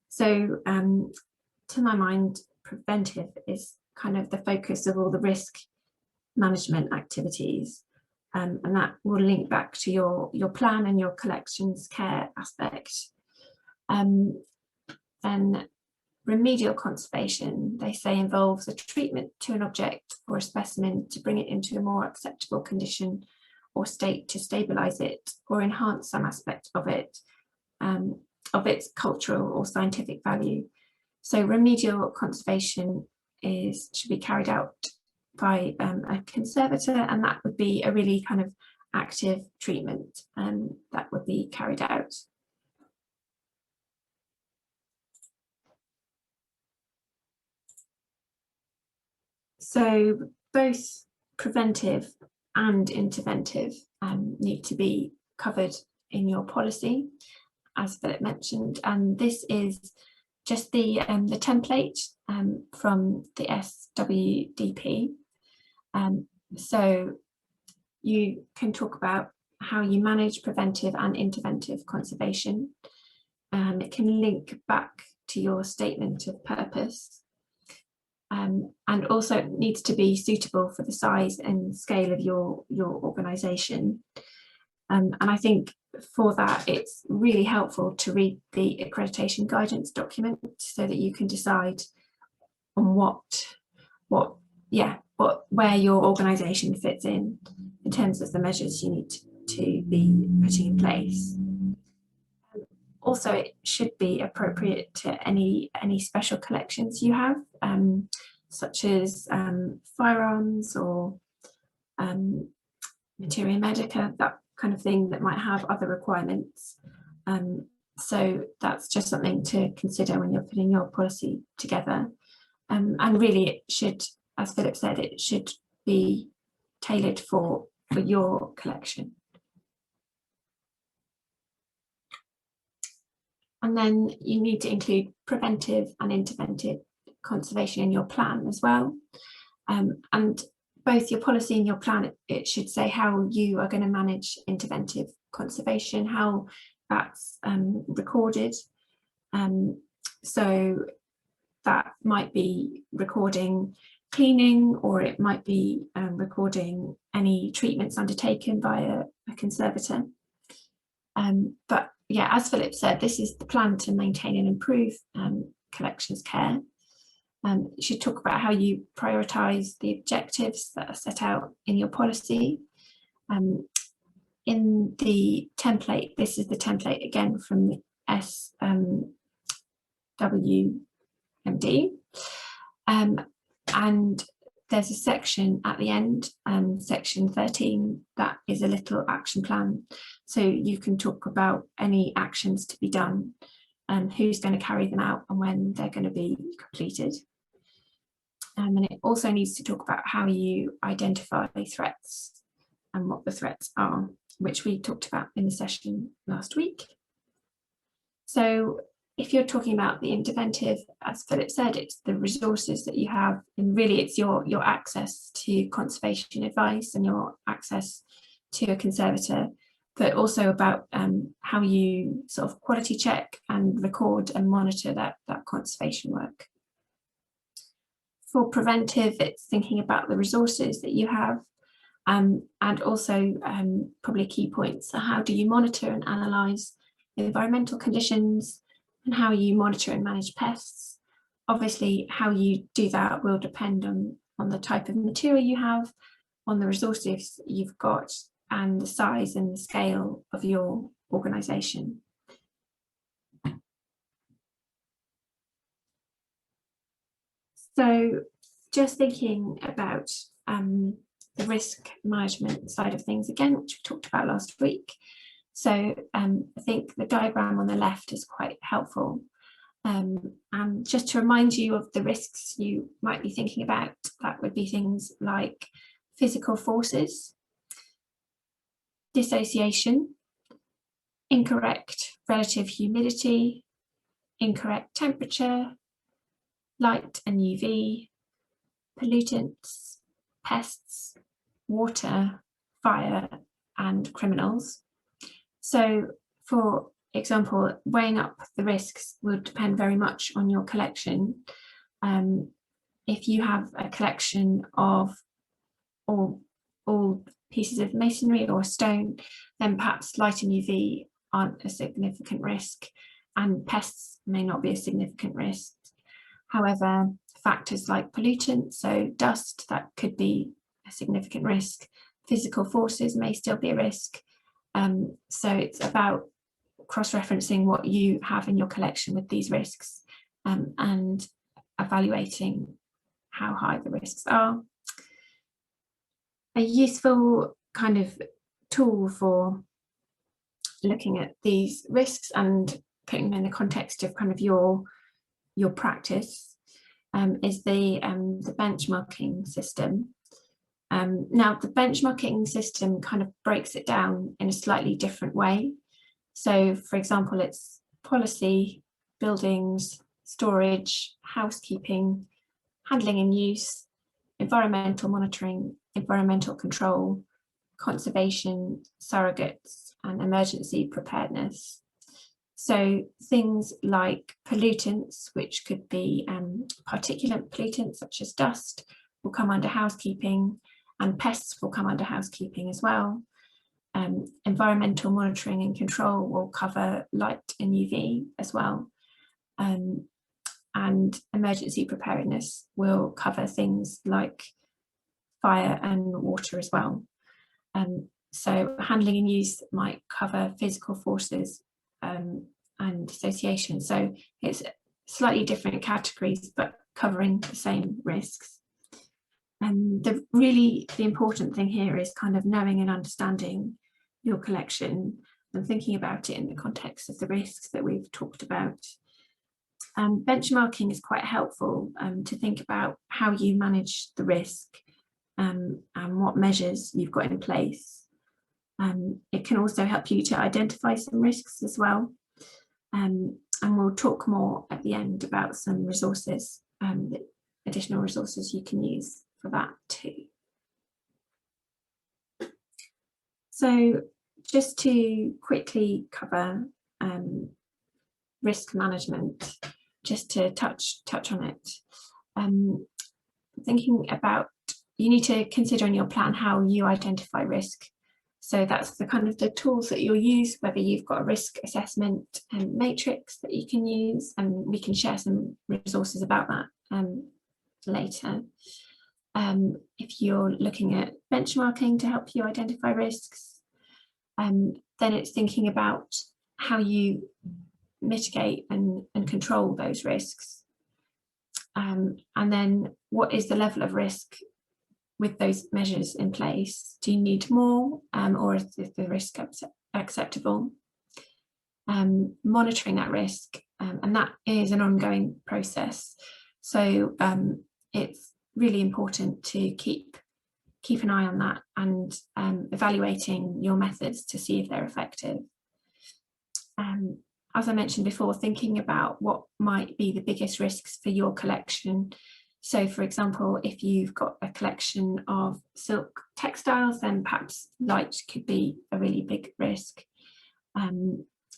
So to my mind, preventive is kind of the focus of all the risk management activities, and that will link back to your plan and your collections care aspect. Then remedial conservation, they say, involves a treatment to an object or a specimen to bring it into a more acceptable condition or state to stabilize it or enhance some aspect of it, of its cultural or scientific value. So remedial conservation should be carried out by a conservator, and that would be a really kind of active treatment that would be carried out. So both preventive and interventive need to be covered in your policy, as Philip mentioned, and this is just the template from the SWDP. So you can talk about how you manage preventive and interventive conservation. It can link back to your statement of purpose. And also it needs to be suitable for the size and scale of your organisation. And I think for that, it's really helpful to read the accreditation guidance document so that you can decide on where your organisation fits in terms of the measures you need to be putting in place. Also, it should be appropriate to any special collections you have, such as firearms or materia medica, that kind of thing that might have other requirements. So that's just something to consider when you're putting your policy together. And really it should, as Philip said, it should be tailored for your collection. And then you need to include preventive and interventive conservation in your plan as well. And both your policy and your plan, it should say how you are going to manage interventive conservation, how that's recorded. So that might be recording cleaning, or it might be recording any treatments undertaken by a conservator. But yeah, as Philip said, this is the plan to maintain and improve collections care. You should talk about how you prioritise the objectives that are set out in your policy. In the template, this is the template again from the SWMD. And there's a section at the end, section 13, that is a little action plan. So you can talk about any actions to be done and who's going to carry them out and when they're going to be completed. And it also needs to talk about how you identify threats and what the threats are, which we talked about in the session last week. So if you're talking about the interventive, as Philip said, it's the resources that you have, and really it's your access to conservation advice and your access to a conservator, but also about how you sort of quality check and record and monitor that conservation work. For preventive, it's thinking about the resources that you have, and also probably key points. So how do you monitor and analyse environmental conditions, and how you monitor and manage pests? Obviously, how you do that will depend on the type of material you have, on the resources you've got, and the size and the scale of your organisation. So just thinking about the risk management side of things again, which we talked about last week. So I think the diagram on the left is quite helpful. And just to remind you of the risks you might be thinking about, that would be things like physical forces, dissociation, incorrect relative humidity, incorrect temperature, light and UV, pollutants, pests, water, fire, and criminals. So, for example, weighing up the risks will depend very much on your collection. If you have a collection of all pieces of masonry or stone, then perhaps light and UV aren't a significant risk, and pests may not be a significant risk. However, factors like pollutants, so dust, that could be a significant risk. Physical forces may still be a risk. So it's about cross-referencing what you have in your collection with these risks, and evaluating how high the risks are. A useful kind of tool for looking at these risks and putting them in the context of kind of your practice is the benchmarking system. Now, the benchmarking system kind of breaks it down in a slightly different way. So, for example, it's policy, buildings, storage, housekeeping, handling and use, environmental monitoring, environmental control, conservation, surrogates, and emergency preparedness. So things like pollutants, which could be particulate pollutants such as dust, will come under housekeeping, and pests will come under housekeeping as well. Environmental monitoring and control will cover light and UV as well. And emergency preparedness will cover things like fire and water as well. So handling and use might cover physical forces and dissociation. So it's slightly different categories, but covering the same risks. And the important thing here is kind of knowing and understanding your collection, and thinking about it in the context of the risks that we've talked about. Benchmarking is quite helpful to think about how you manage the risk and what measures you've got in place. It can also help you to identify some risks as well. And we'll talk more at the end about some resources, additional resources you can use for that too. So just to quickly cover risk management, just to touch on it. Thinking about, you need to consider in your plan how you identify risk. So that's the kind of the tools that you'll use, whether you've got a risk assessment matrix that you can use, and we can share some resources about that later. If you're looking at benchmarking to help you identify risks, then it's thinking about how you mitigate and control those risks. And then what is the level of risk with those measures in place? Do you need more, or is the risk acceptable? Monitoring that risk, and that is an ongoing process. So it's really important to keep an eye on that and evaluating your methods to see if they're effective. As I mentioned before, thinking about what might be the biggest risks for your collection. So for example, if you've got a collection of silk textiles, then perhaps light could be a really big risk.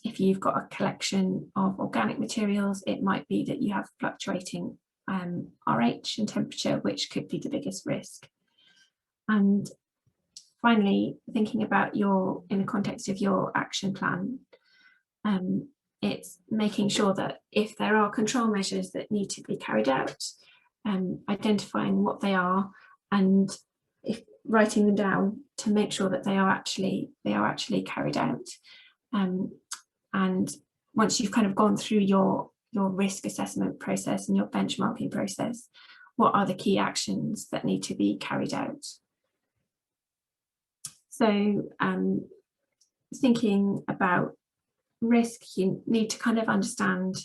If you've got a collection of organic materials, it might be that you have fluctuating RH and temperature, which could be the biggest risk. And finally, thinking about in the context of your action plan, it's making sure that if there are control measures that need to be carried out, identifying what they are and writing them down to make sure that they are actually carried out. And once you've kind of gone through your risk assessment process and your benchmarking process, what are the key actions that need to be carried out? So thinking about risk, you need to kind of understand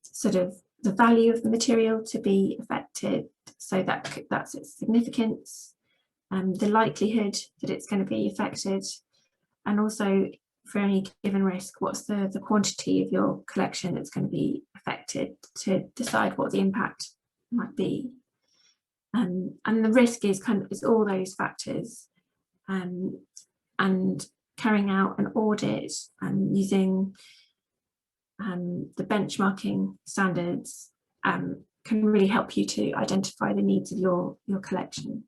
sort of the value of the material to be affected, so that's its significance, the likelihood that it's going to be affected, and also for any given risk, what's the quantity of your collection that's going to be affected, to decide what the impact might be. And the risk is all those factors, and carrying out an audit and using the benchmarking standards can really help you to identify the needs of your collection.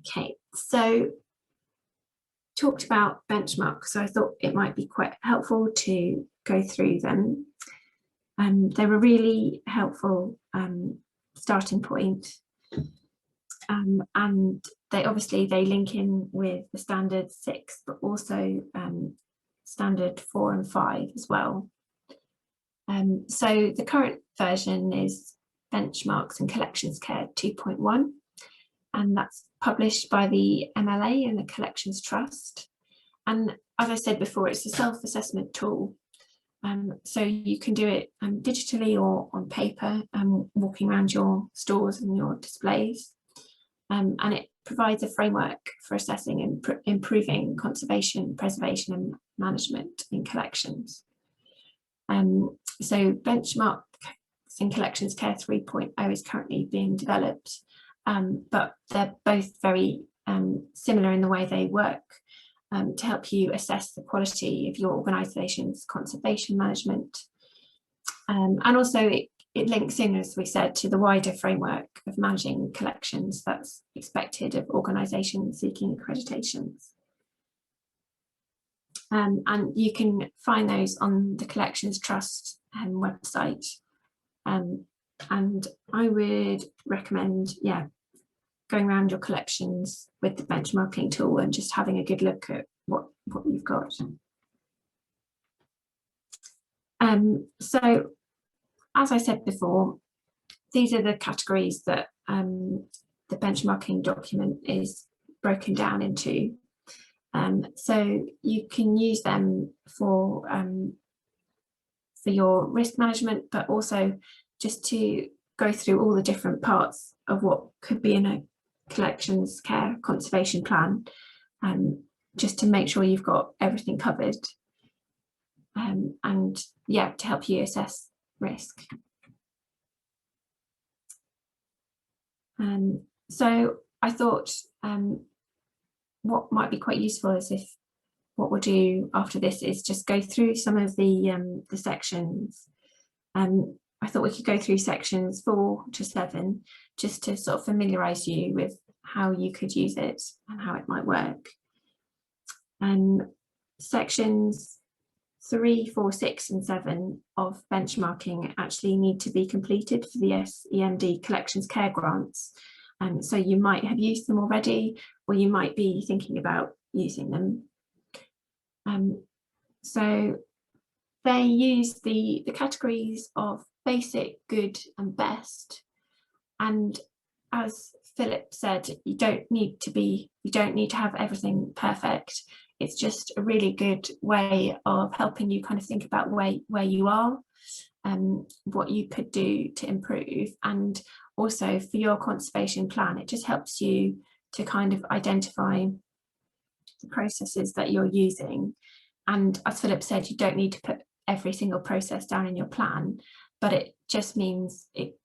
Okay, so talked about benchmarks, so I thought it might be quite helpful to go through them. They were really helpful starting point, and they link in with the standard 6, but also standard 4 and 5 as well. So the current version is Benchmarks and Collections Care 2.1, and that's published by the MLA and the Collections Trust. And as I said before, it's a self-assessment tool. So you can do it digitally or on paper, walking around your stores and your displays. And it provides a framework for assessing and improving conservation, preservation and management in collections. So Benchmarks in Collections Care 3.0 is currently being developed, but they're both very similar in the way they work to help you assess the quality of your organisation's conservation management. And also it links in, as we said, to the wider framework of managing collections that's expected of organisations seeking accreditations. And you can find those on the Collections Trust website. And I would recommend, going around your collections with the benchmarking tool and just having a good look at what you've got. So, as I said before, these are the categories that the benchmarking document is broken down into. So you can use them for your risk management, but also just to go through all the different parts of what could be in a collections care conservation plan, just to make sure you've got everything covered, and yeah, to help you assess risk. So I thought what might be quite useful is if what we'll do after this is just go through some of the sections. I thought we could go through sections 4 to 7 just to sort of familiarise you with how you could use it and how it might work. Sections 3, 4, 6 and 7 of benchmarking actually need to be completed for the SEND collections care grants. So you might have used them already, or you might be thinking about using them. So they use the categories of basic, good and best. And as Philip said, you don't need to have everything perfect. It's just a really good way of helping you kind of think about where you are, what you could do to improve. And also for your conservation plan, it just helps you to kind of identify the processes that you're using. And as Philip said, you don't need to put every single process down in your plan, but it just means it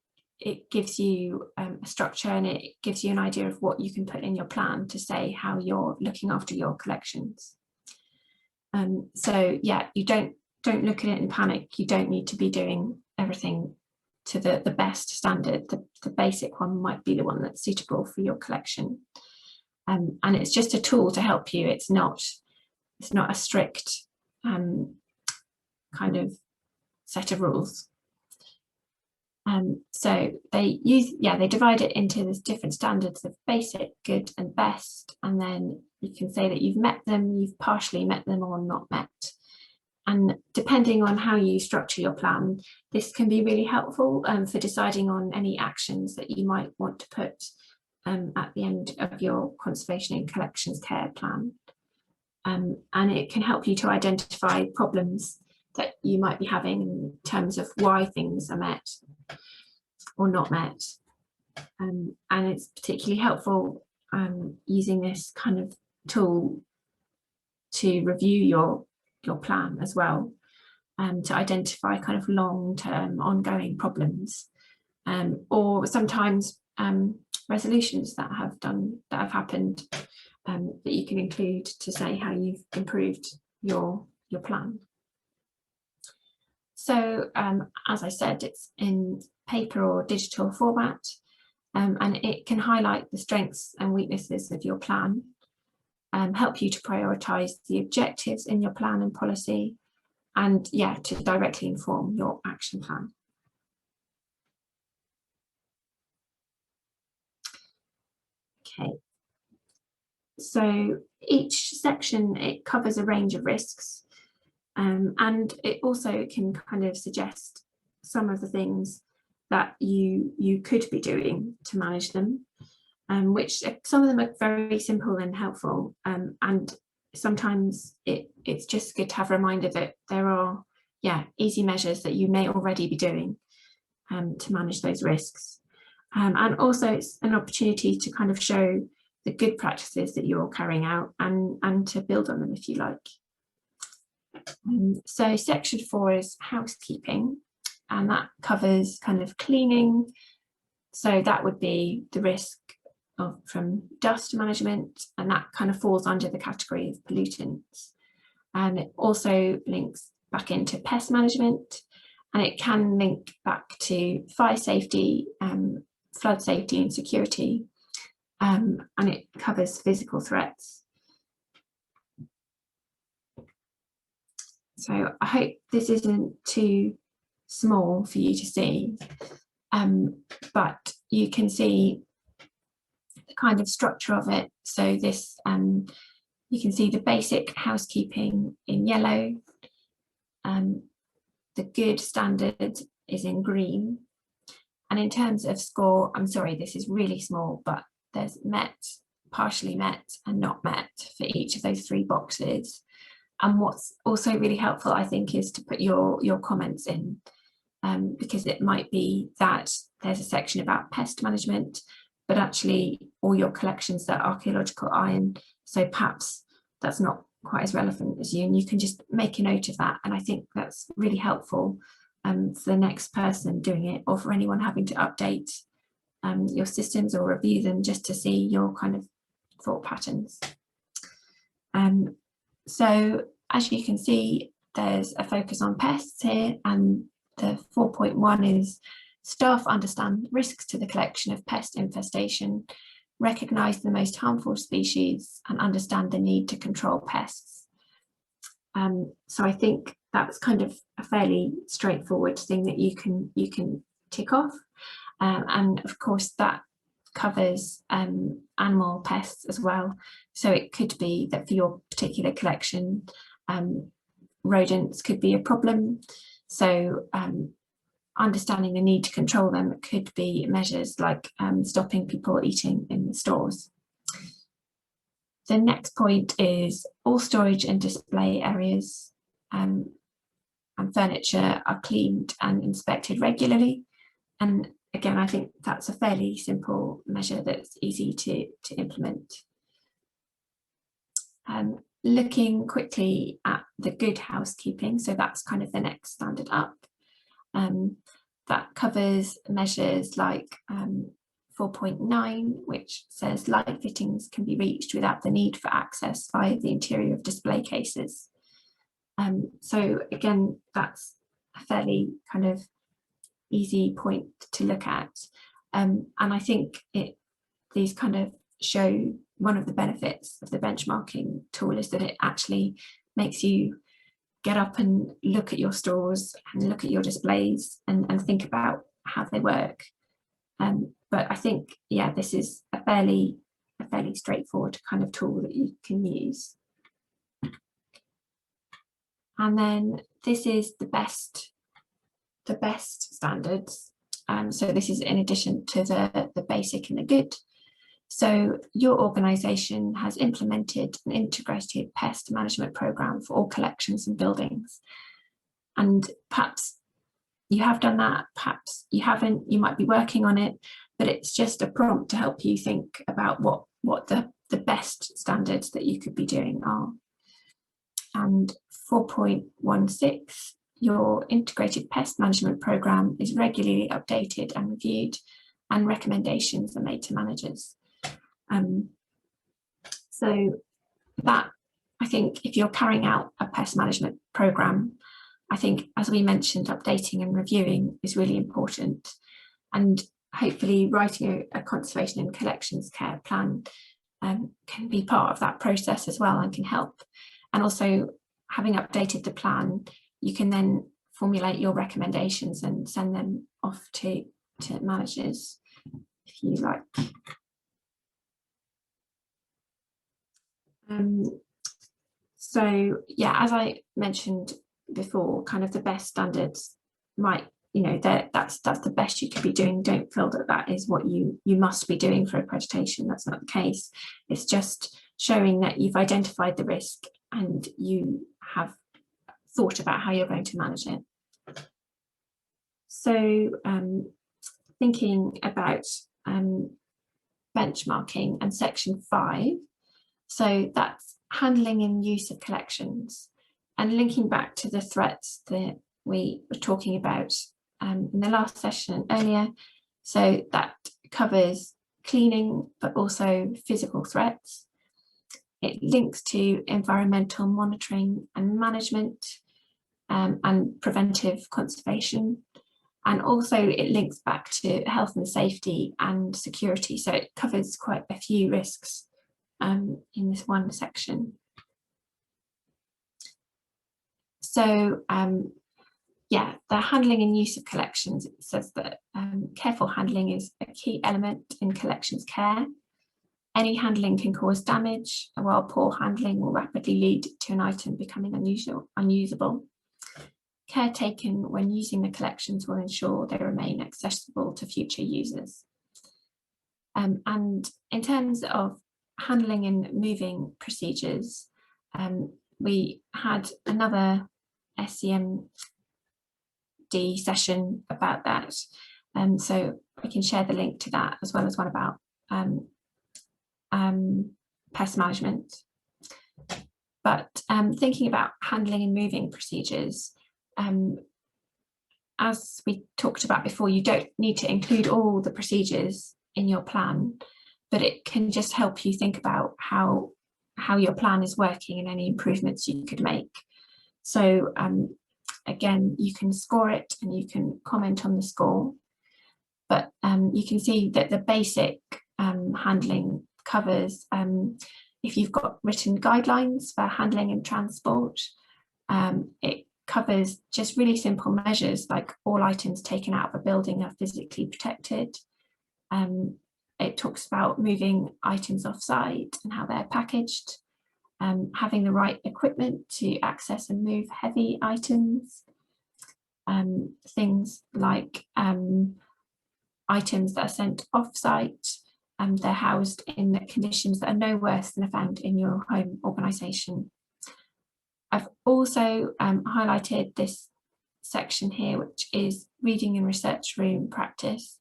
gives you a structure, and it gives you an idea of what you can put in your plan to say how you're looking after your collections. So yeah, you don't look at it in panic. You don't need to be doing everything to the best standard. The basic one might be the one that's suitable for your collection. And it's just a tool to help you. It's not a strict kind of set of rules. So they divide it into the different standards of basic, good and best, and then you can say that you've met them, you've partially met them, or not met. And depending on how you structure your plan, this can be really helpful for deciding on any actions that you might want to put at the end of your conservation and collections care plan. And it can help you to identify problems that you might be having in terms of why things are met or not met. And it's particularly helpful using this kind of tool to review your plan as well, to identify kind of long-term ongoing problems, or sometimes resolutions that have happened, that you can include to say how you've improved your plan. So as I said, it's in paper or digital format, and it can highlight the strengths and weaknesses of your plan, help you to prioritise the objectives in your plan and policy, and yeah, to directly inform your action plan. Okay, so each section, it covers a range of risks, and it also can kind of suggest some of the things that you could be doing to manage them, which some of them are very simple and helpful, and sometimes it's just good to have a reminder that there are easy measures that you may already be doing to manage those risks, and also it's an opportunity to kind of show the good practices that you're carrying out and to build on them if you like. So section 4 is housekeeping, and that covers kind of cleaning. So that would be the risk from dust management, and that kind of falls under the category of pollutants. And it also links back into pest management, and it can link back to fire safety, flood safety and security, and it covers physical threats. So I hope this isn't too small for you to see, but you can see the kind of structure of it. So this, you can see the basic housekeeping in yellow, the good standard is in green, and in terms of score, I'm sorry, this is really small, but there's met, partially met and not met for each of those 3 boxes. And what's also really helpful, I think, is to put your comments in, because it might be that there's a section about pest management, but actually all your collections are archaeological iron, so perhaps that's not quite as relevant as you, and you can just make a note of that. And I think that's really helpful for the next person doing it, or for anyone having to update your systems or review them, just to see your kind of thought patterns. So as you can see, there's a focus on pests here, and the 4.1 is staff understand risks to the collection of pest infestation, recognise the most harmful species, and understand the need to control pests. So I think that's kind of a fairly straightforward thing that you can tick off, and of course that covers animal pests as well. So it could be that for your particular collection, rodents could be a problem. So understanding the need to control them could be measures like stopping people eating in the stores. The next point is all storage and display areas and furniture are cleaned and inspected regularly. And again, I think that's a fairly simple measure that's easy to implement. Looking quickly at the good housekeeping, so that's kind of the next standard up. That covers measures like 4.9, which says light fittings can be reached without the need for access via the interior of display cases. So again, that's a fairly kind of easy point to look at, and I think these kind of show one of the benefits of the benchmarking tool is that it actually makes you get up and look at your stores and look at your displays and think about how they work. But I think, yeah, this is a fairly straightforward kind of tool that you can use. And then this is the best standards. So this is in addition to the basic and the good. So your organisation has implemented an integrated pest management programme for all collections and buildings. And perhaps you have done that, perhaps you haven't, you might be working on it, but it's just a prompt to help you think about what the best standards that you could be doing are. And 4.16, your integrated pest management programme is regularly updated and reviewed, and recommendations are made to managers. So that, I think, if you're carrying out a pest management programme, I think, as we mentioned, updating and reviewing is really important, and hopefully writing a conservation and collections care plan can be part of that process as well and can help. And also, having updated the plan, you can then formulate your recommendations and send them off to managers if you like. So yeah, as I mentioned before, kind of the best standards might, you know, that's the best you could be doing. Don't feel that is what you must be doing for accreditation. That's not the case. It's just showing that you've identified the risk and you have thought about how you're going to manage it. So thinking about benchmarking and section 5, so that's handling and use of collections, and linking back to the threats that we were talking about in the last session earlier. So that covers cleaning, but also physical threats. It links to environmental monitoring and management and preventive conservation. And also it links back to health and safety and security. So it covers quite a few risks in this one section. So yeah, the handling and use of collections, it says that careful handling is a key element in collections care. Any handling can cause damage, while poor handling will rapidly lead to an item becoming unusable. Care taken when using the collections will ensure they remain accessible to future users. And in terms of handling and moving procedures, we had another SEMD session about that. So we can share the link to that, as well as one about pest management. But thinking about handling and moving procedures, as we talked about before, you don't need to include all the procedures in your plan, but it can just help you think about how your plan is working and any improvements you could make. So again, you can score it and you can comment on the score, but you can see that the basic handling covers if you've got written guidelines for handling and transport. It covers just really simple measures like all items taken out of a building are physically protected. It talks about moving items off-site and how they're packaged, having the right equipment to access and move heavy items, things like items that are sent off-site, they're housed in the conditions that are no worse than are found in your home organisation. I've also highlighted this section here, which is reading and research room practice.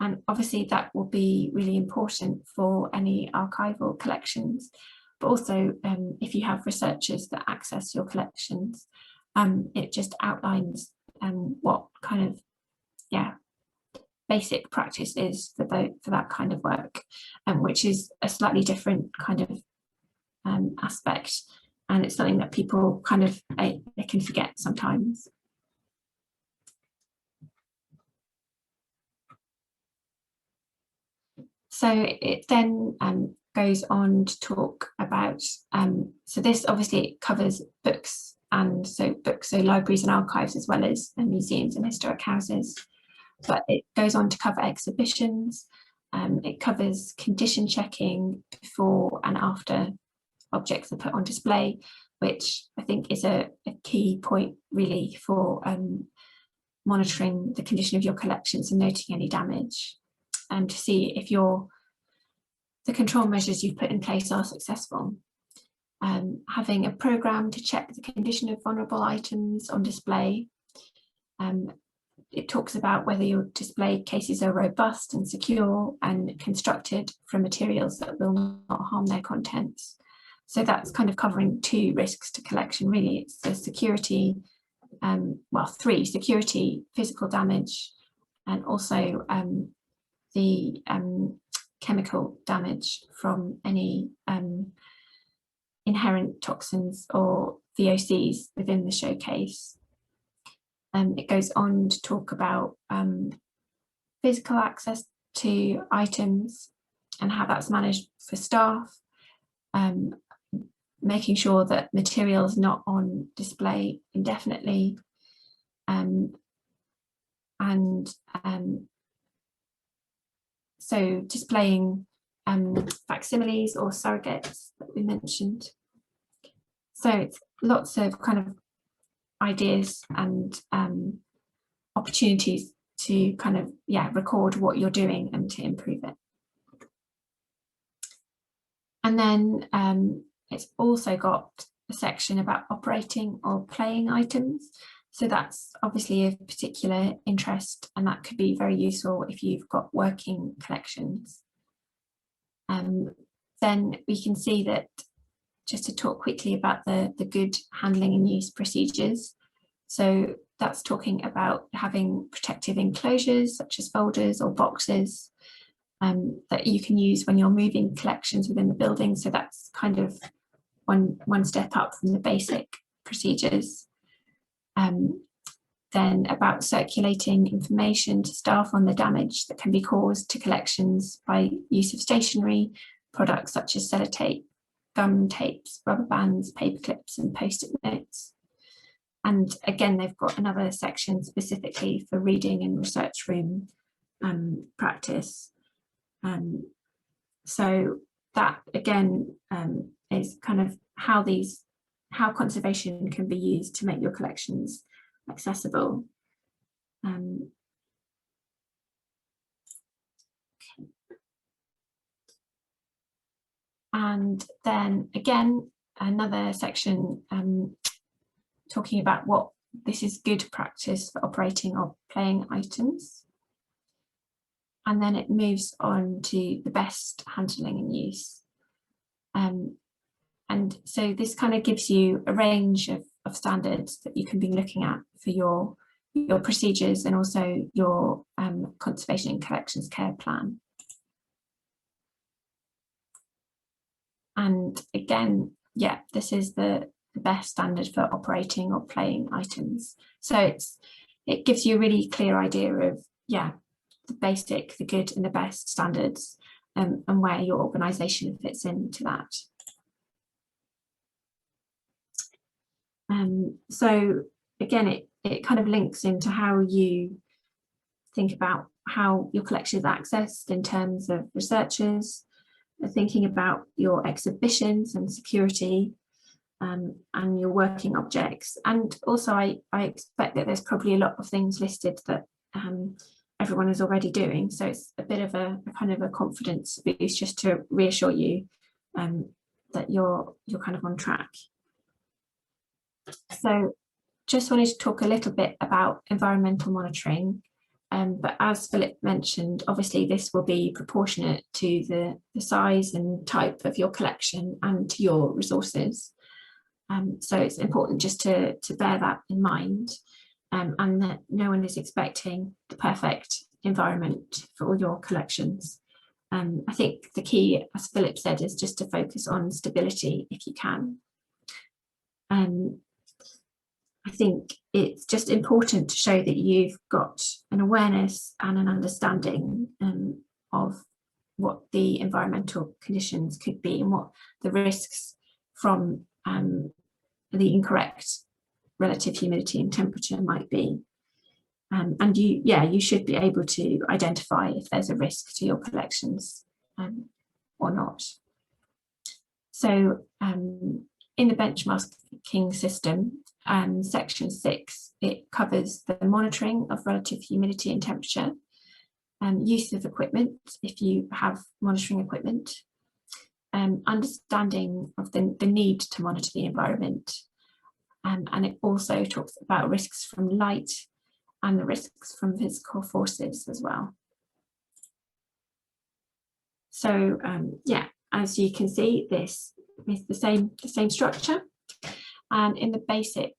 And obviously that will be really important for any archival collections, but also if you have researchers that access your collections, it just outlines what kind of, basic practice is for that kind of work, which is a slightly different kind of aspect. And it's something that people kind of, they can forget sometimes. So it then goes on to talk about, so this obviously covers books, and so libraries and archives, as well as museums and historic houses. But it goes on to cover exhibitions. It covers condition checking before and after objects are put on display, which I think is a key point really for monitoring the condition of your collections and noting any damage, and to see if the control measures you've put in place are successful. Having a programme to check the condition of vulnerable items on display. It talks about whether your display cases are robust and secure and constructed from materials that will not harm their contents. So that's kind of covering two risks to collection, really. It's the security, three: security, physical damage, and also the chemical damage from any inherent toxins or VOCs within the showcase. It goes on to talk about physical access to items and how that's managed for staff, making sure that materials not on display indefinitely, so displaying facsimiles or surrogates that we mentioned. So it's lots of kind of ideas and opportunities to kind of record what you're doing and to improve it. And then it's also got a section about operating or playing items. So that's obviously of particular interest, and that could be very useful if you've got working collections. Then we can see that, just to talk quickly about the good handling and use procedures. So that's talking about having protective enclosures such as folders or boxes that you can use when you're moving collections within the building. So that's kind of one step up from the basic procedures. Then about circulating information to staff on the damage that can be caused to collections by use of stationery products such as sellotape, gum tapes, rubber bands, paper clips, and post-it notes. And again, they've got another section specifically for reading and research room practice. So that again is kind of how conservation can be used to make your collections accessible. And then again, another section talking about what this is good practice for operating or playing items. And then it moves on to the best handling and use. And so this kind of gives you a range of standards that you can be looking at for your procedures and also your conservation and collections care plan. And again, yeah, this is the best standard for operating or playing items. So it gives you a really clear idea of, yeah, the basic, the good and the best standards, and where your organisation fits into that. So again, it kind of links into how you think about how your collection is accessed in terms of researchers, thinking about your exhibitions and security, and your working objects. And also I expect that there's probably a lot of things listed that everyone is already doing. So it's a bit of a kind of a confidence boost just to reassure you that you're kind of on track. So just wanted to talk a little bit about environmental monitoring. But as Philip mentioned, obviously this will be proportionate to the size and type of your collection and to your resources. So it's important just to bear that in mind, and that no one is expecting the perfect environment for all your collections. I think the key, as Philip said, is just to focus on stability if you can. I think it's just important to show that you've got an awareness and an understanding of what the environmental conditions could be and what the risks from the incorrect relative humidity and temperature might be. And you should be able to identify if there's a risk to your collections or not. So in the benchmarking system, section 6, it covers the monitoring of relative humidity and temperature, use of equipment if you have monitoring equipment, understanding of the need to monitor the environment, and it also talks about risks from light and the risks from physical forces as well. So yeah, as you can see, this is the same structure. And in the basic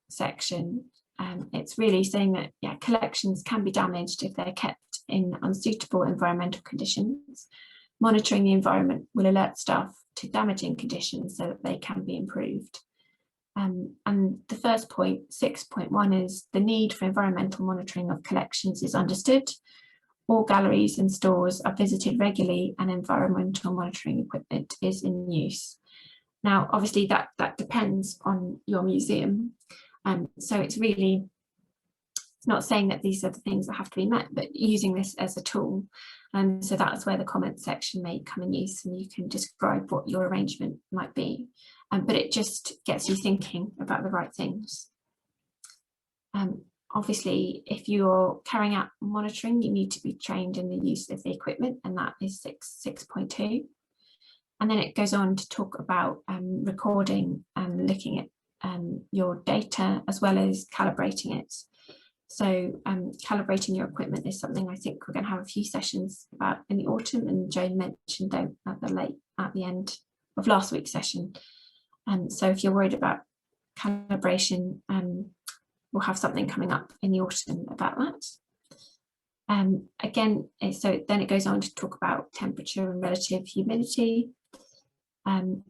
section, it's really saying that, yeah, collections can be damaged if they're kept in unsuitable environmental conditions. Monitoring the environment will alert staff to damaging conditions so that they can be improved. And the first point, 6.1, is the need for environmental monitoring of collections is understood. All galleries and stores are visited regularly and environmental monitoring equipment is in use. Now, obviously that depends on your museum. So it's not saying that these are the things that have to be met, but using this as a tool. So that's where the comment section may come in use, and you can describe what your arrangement might be. But it just gets you thinking about the right things. Obviously, if you're carrying out monitoring, you need to be trained in the use of the equipment, and that is 6.2. And then it goes on to talk about recording and looking at your data as well as calibrating it. So calibrating your equipment is something I think we're going to have a few sessions about in the autumn, and Joan mentioned them at the end of last week's session. So if you're worried about calibration, we'll have something coming up in the autumn about that. Again, so then it goes on to talk about temperature and relative humidity. And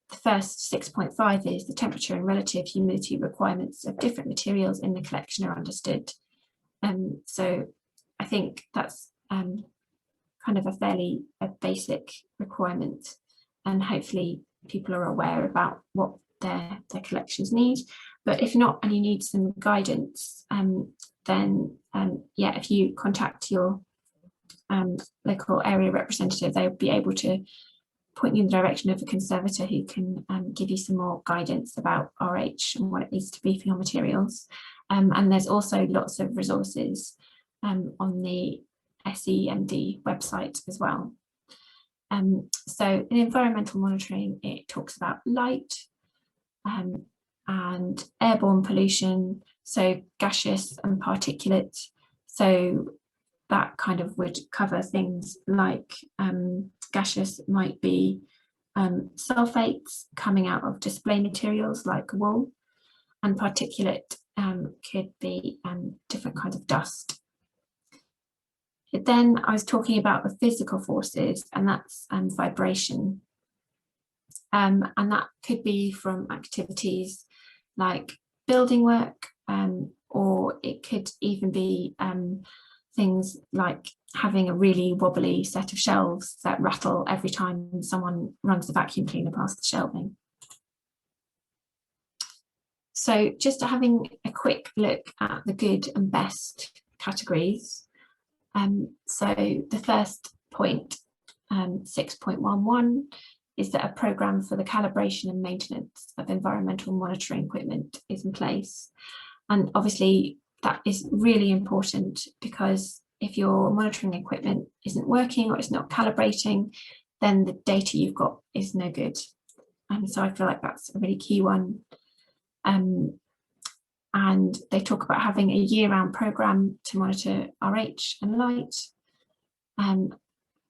the first 6.5 is the temperature and relative humidity requirements of different materials in the collection are understood. So I think that's kind of a fairly basic requirement, and hopefully people are aware about what their collections need. But if not, and you need some guidance, then yeah, if you contact your local area representative, they'll be able to point you in the direction of a conservator who can give you some more guidance about RH and what it needs to be for your materials. And there's also lots of resources on the SEMD website as well. So in environmental monitoring, it talks about light and airborne pollution, so gaseous and particulate. So that kind of would cover things like gaseous might be sulfates coming out of display materials like wool, and particulate could be different kinds of dust. Then I was talking about the physical forces, and that's vibration. And that could be from activities like building work, or it could even be things like having a really wobbly set of shelves that rattle every time someone runs the vacuum cleaner past the shelving. So just having a quick look at the good and best categories. So the first point, 6.11, is that a programme for the calibration and maintenance of environmental monitoring equipment is in place. And obviously that is really important, because if your monitoring equipment isn't working or it's not calibrating, then the data you've got is no good. And so I feel like that's a really key one. And they talk about having a year-round programme to monitor RH and light. And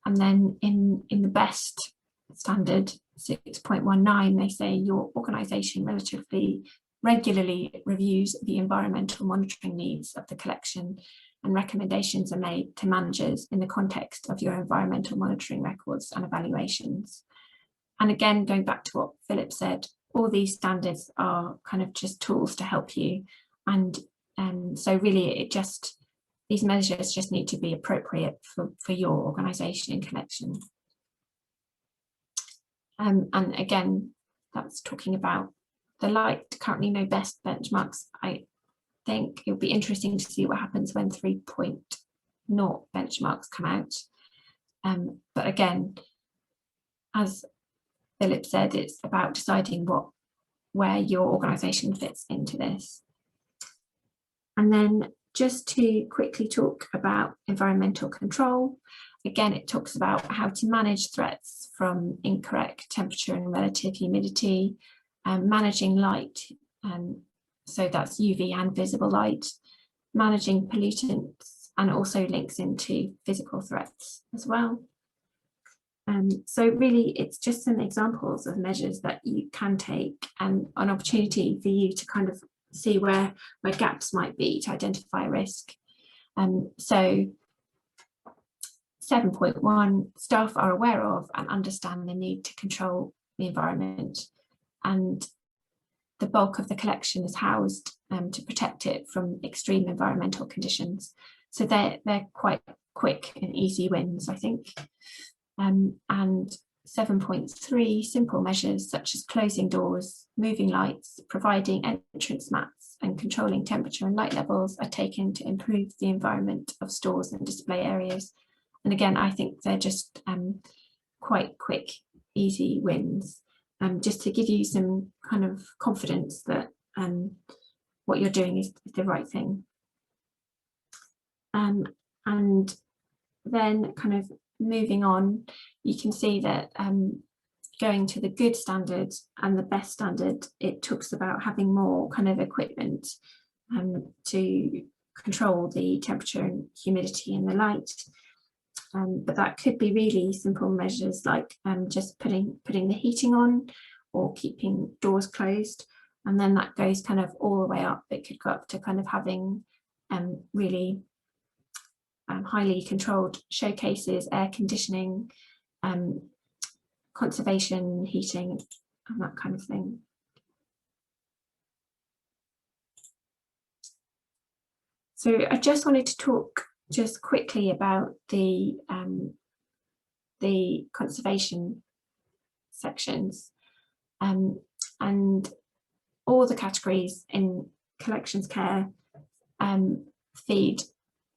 then in the best standard, 6.19, they say your organisation relatively regularly reviews the environmental monitoring needs of the collection, and recommendations are made to managers in the context of your environmental monitoring records and evaluations. And again, going back to what Philip said, all these standards are kind of just tools to help you. And so really these measures just need to be appropriate for your organisation and collection. And again, that's talking about the light, currently no best benchmarks. I think it'll be interesting to see what happens when 3.0 benchmarks come out. But again, as Philip said, it's about deciding where your organisation fits into this. And then just to quickly talk about environmental control, again, it talks about how to manage threats from incorrect temperature and relative humidity, managing light, so that's UV and visible light, managing pollutants, and also links into physical threats as well. So really, it's just some examples of measures that you can take, and an opportunity for you to kind of see where gaps might be to identify risk. So 7.1, staff are aware of and understand the need to control the environment, and the bulk of the collection is housed to protect it from extreme environmental conditions. So they're quite quick and easy wins, I think. And 7.3, simple measures such as closing doors, moving lights, providing entrance mats, and controlling temperature and light levels are taken to improve the environment of stores and display areas. And again, I think they're just quite quick, easy wins, just to give you some kind of confidence that what you're doing is the right thing. And then kind of moving on, you can see that going to the good standard and the best standard, it talks about having more kind of equipment to control the temperature and humidity and the light. But that could be really simple measures like just putting the heating on or keeping doors closed. And then that goes kind of all the way up. It could go up to kind of having really highly controlled showcases, air conditioning, conservation, heating, and that kind of thing. So I just wanted to talk just quickly about the conservation sections, and all the categories in collections care feed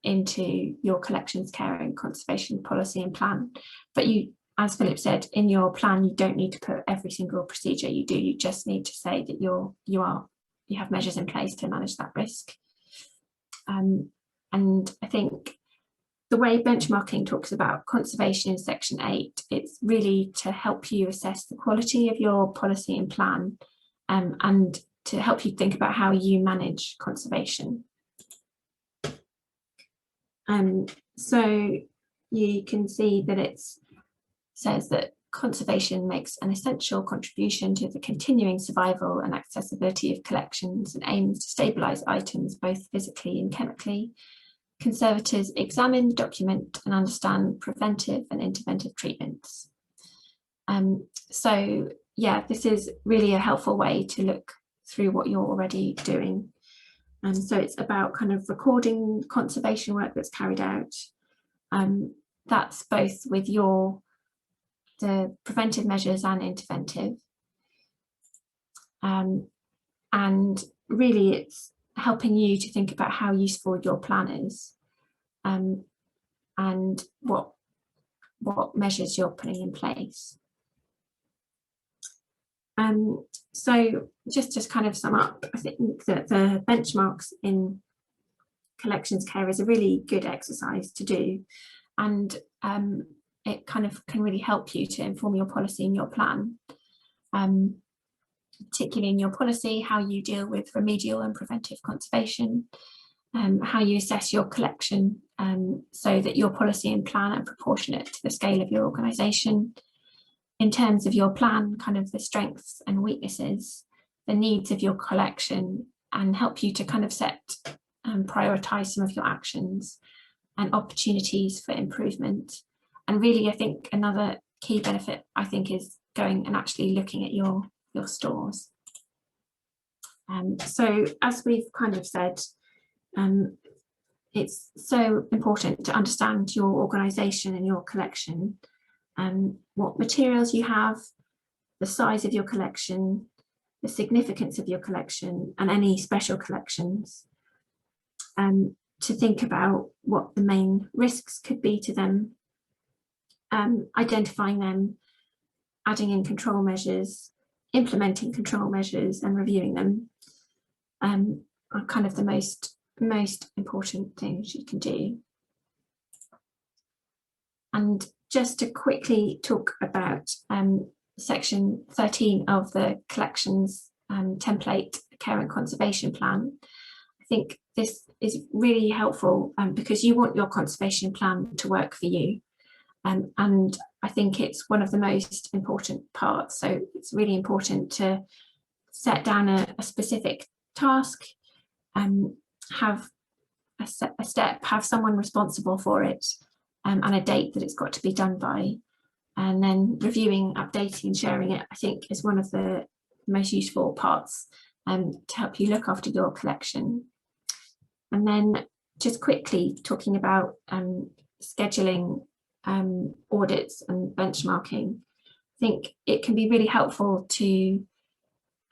into your collections care and conservation policy and plan. But you, as Philip said, in your plan, you don't need to put every single procedure you do. You just need to say that you have measures in place to manage that risk. And I think the way benchmarking talks about conservation in section 8, it's really to help you assess the quality of your policy and plan, and to help you think about how you manage conservation. So you can see that it says that conservation makes an essential contribution to the continuing survival and accessibility of collections and aims to stabilise items both physically and chemically. Conservators examine, document and understand preventive and interventive treatments. So yeah, this is really a helpful way to look through what you're already doing. And so it's about kind of recording conservation work that's carried out. That's both with the preventive measures and interventive. And really it's helping you to think about how useful your plan is, and what measures you're putting in place. So just to kind of sum up, I think that the benchmarks in collections care is a really good exercise to do, and it kind of can really help you to inform your policy and your plan, particularly in your policy, how you deal with remedial and preventive conservation, how you assess your collection, so that your policy and plan are proportionate to the scale of your organisation. In terms of your plan, kind of the strengths and weaknesses, the needs of your collection, and help you to kind of set and prioritise some of your actions and opportunities for improvement. And really, I think another key benefit, I think, is going and actually looking at your stores. So as we've kind of said, it's so important to understand your organisation and your collection, what materials you have, the size of your collection, the significance of your collection and any special collections, to think about what the main risks could be to them, identifying them, adding in control measures, implementing control measures and reviewing them, are kind of the most important things you can do. And just to quickly talk about section 13 of the collections template care and conservation plan, I think this is really helpful because you want your conservation plan to work for you. And I think it's one of the most important parts. So it's really important to set down a specific task, have a step, have someone responsible for it, and a date that it's got to be done by. And then reviewing, updating and sharing it, I think, is one of the most useful parts to help you look after your collection. And then just quickly talking about scheduling audits and benchmarking, I think it can be really helpful to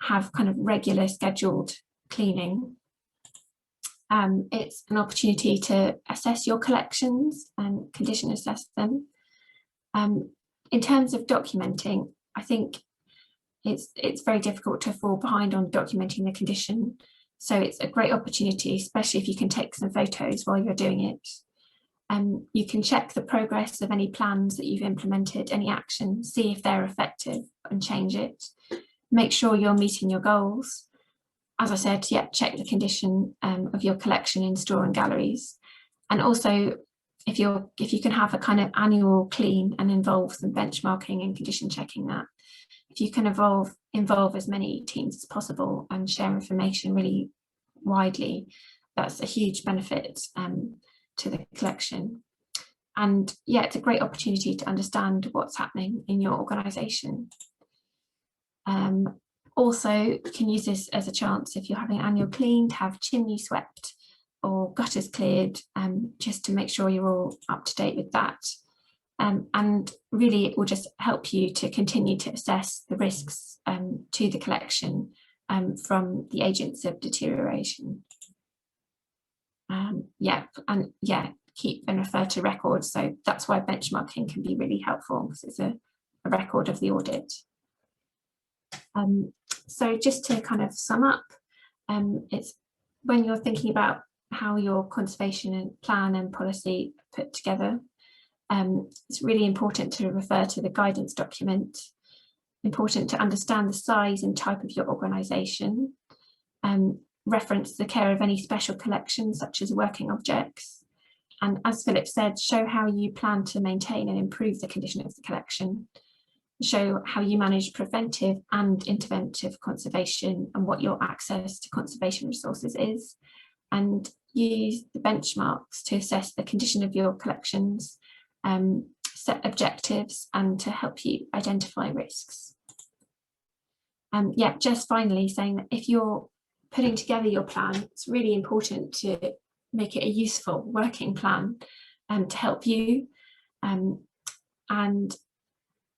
have kind of regular scheduled cleaning. It's an opportunity to assess your collections and condition assess them. In terms of documenting, I think it's very difficult to fall behind on documenting the condition. So it's a great opportunity, especially if you can take some photos while you're doing it. You can check the progress of any plans that you've implemented, any actions, see if they're effective and change it. Make sure you're meeting your goals. As I said, yeah, check the condition of your collection in store and galleries. And also, if you can have a kind of annual clean and involve some benchmarking and condition checking that. If you can involve as many teams as possible and share information really widely, that's a huge benefit to the collection. And yeah, it's a great opportunity to understand what's happening in your organisation. Also, you can use this as a chance, if you're having an annual clean, to have chimney swept or gutters cleared, just to make sure you're all up to date with that. And really it will just help you to continue to assess the risks to the collection from the agents of deterioration. Keep and refer to records. So that's why benchmarking can be really helpful, because it's a record of the audit. So just to kind of sum up, it's when you're thinking about how your conservation plan and policy are put together. It's really important to refer to the guidance document, important to understand the size and type of your organisation, reference the care of any special collections such as working objects, and as Philip said, show how you plan to maintain and improve the condition of the collection, show how you manage preventive and interventive conservation and what your access to conservation resources is, and use the benchmarks to assess the condition of your collections, set objectives, and to help you identify risks. Yeah, just finally saying that if you're putting together your plan, it's really important to make it a useful working plan to help you, and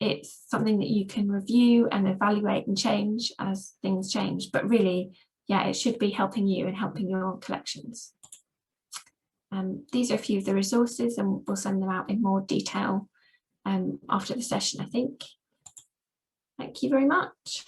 it's something that you can review and evaluate and change as things change, but really, yeah, it should be helping you and helping your collections. These are a few of the resources, and we'll send them out in more detail after the session, I think. Thank you very much.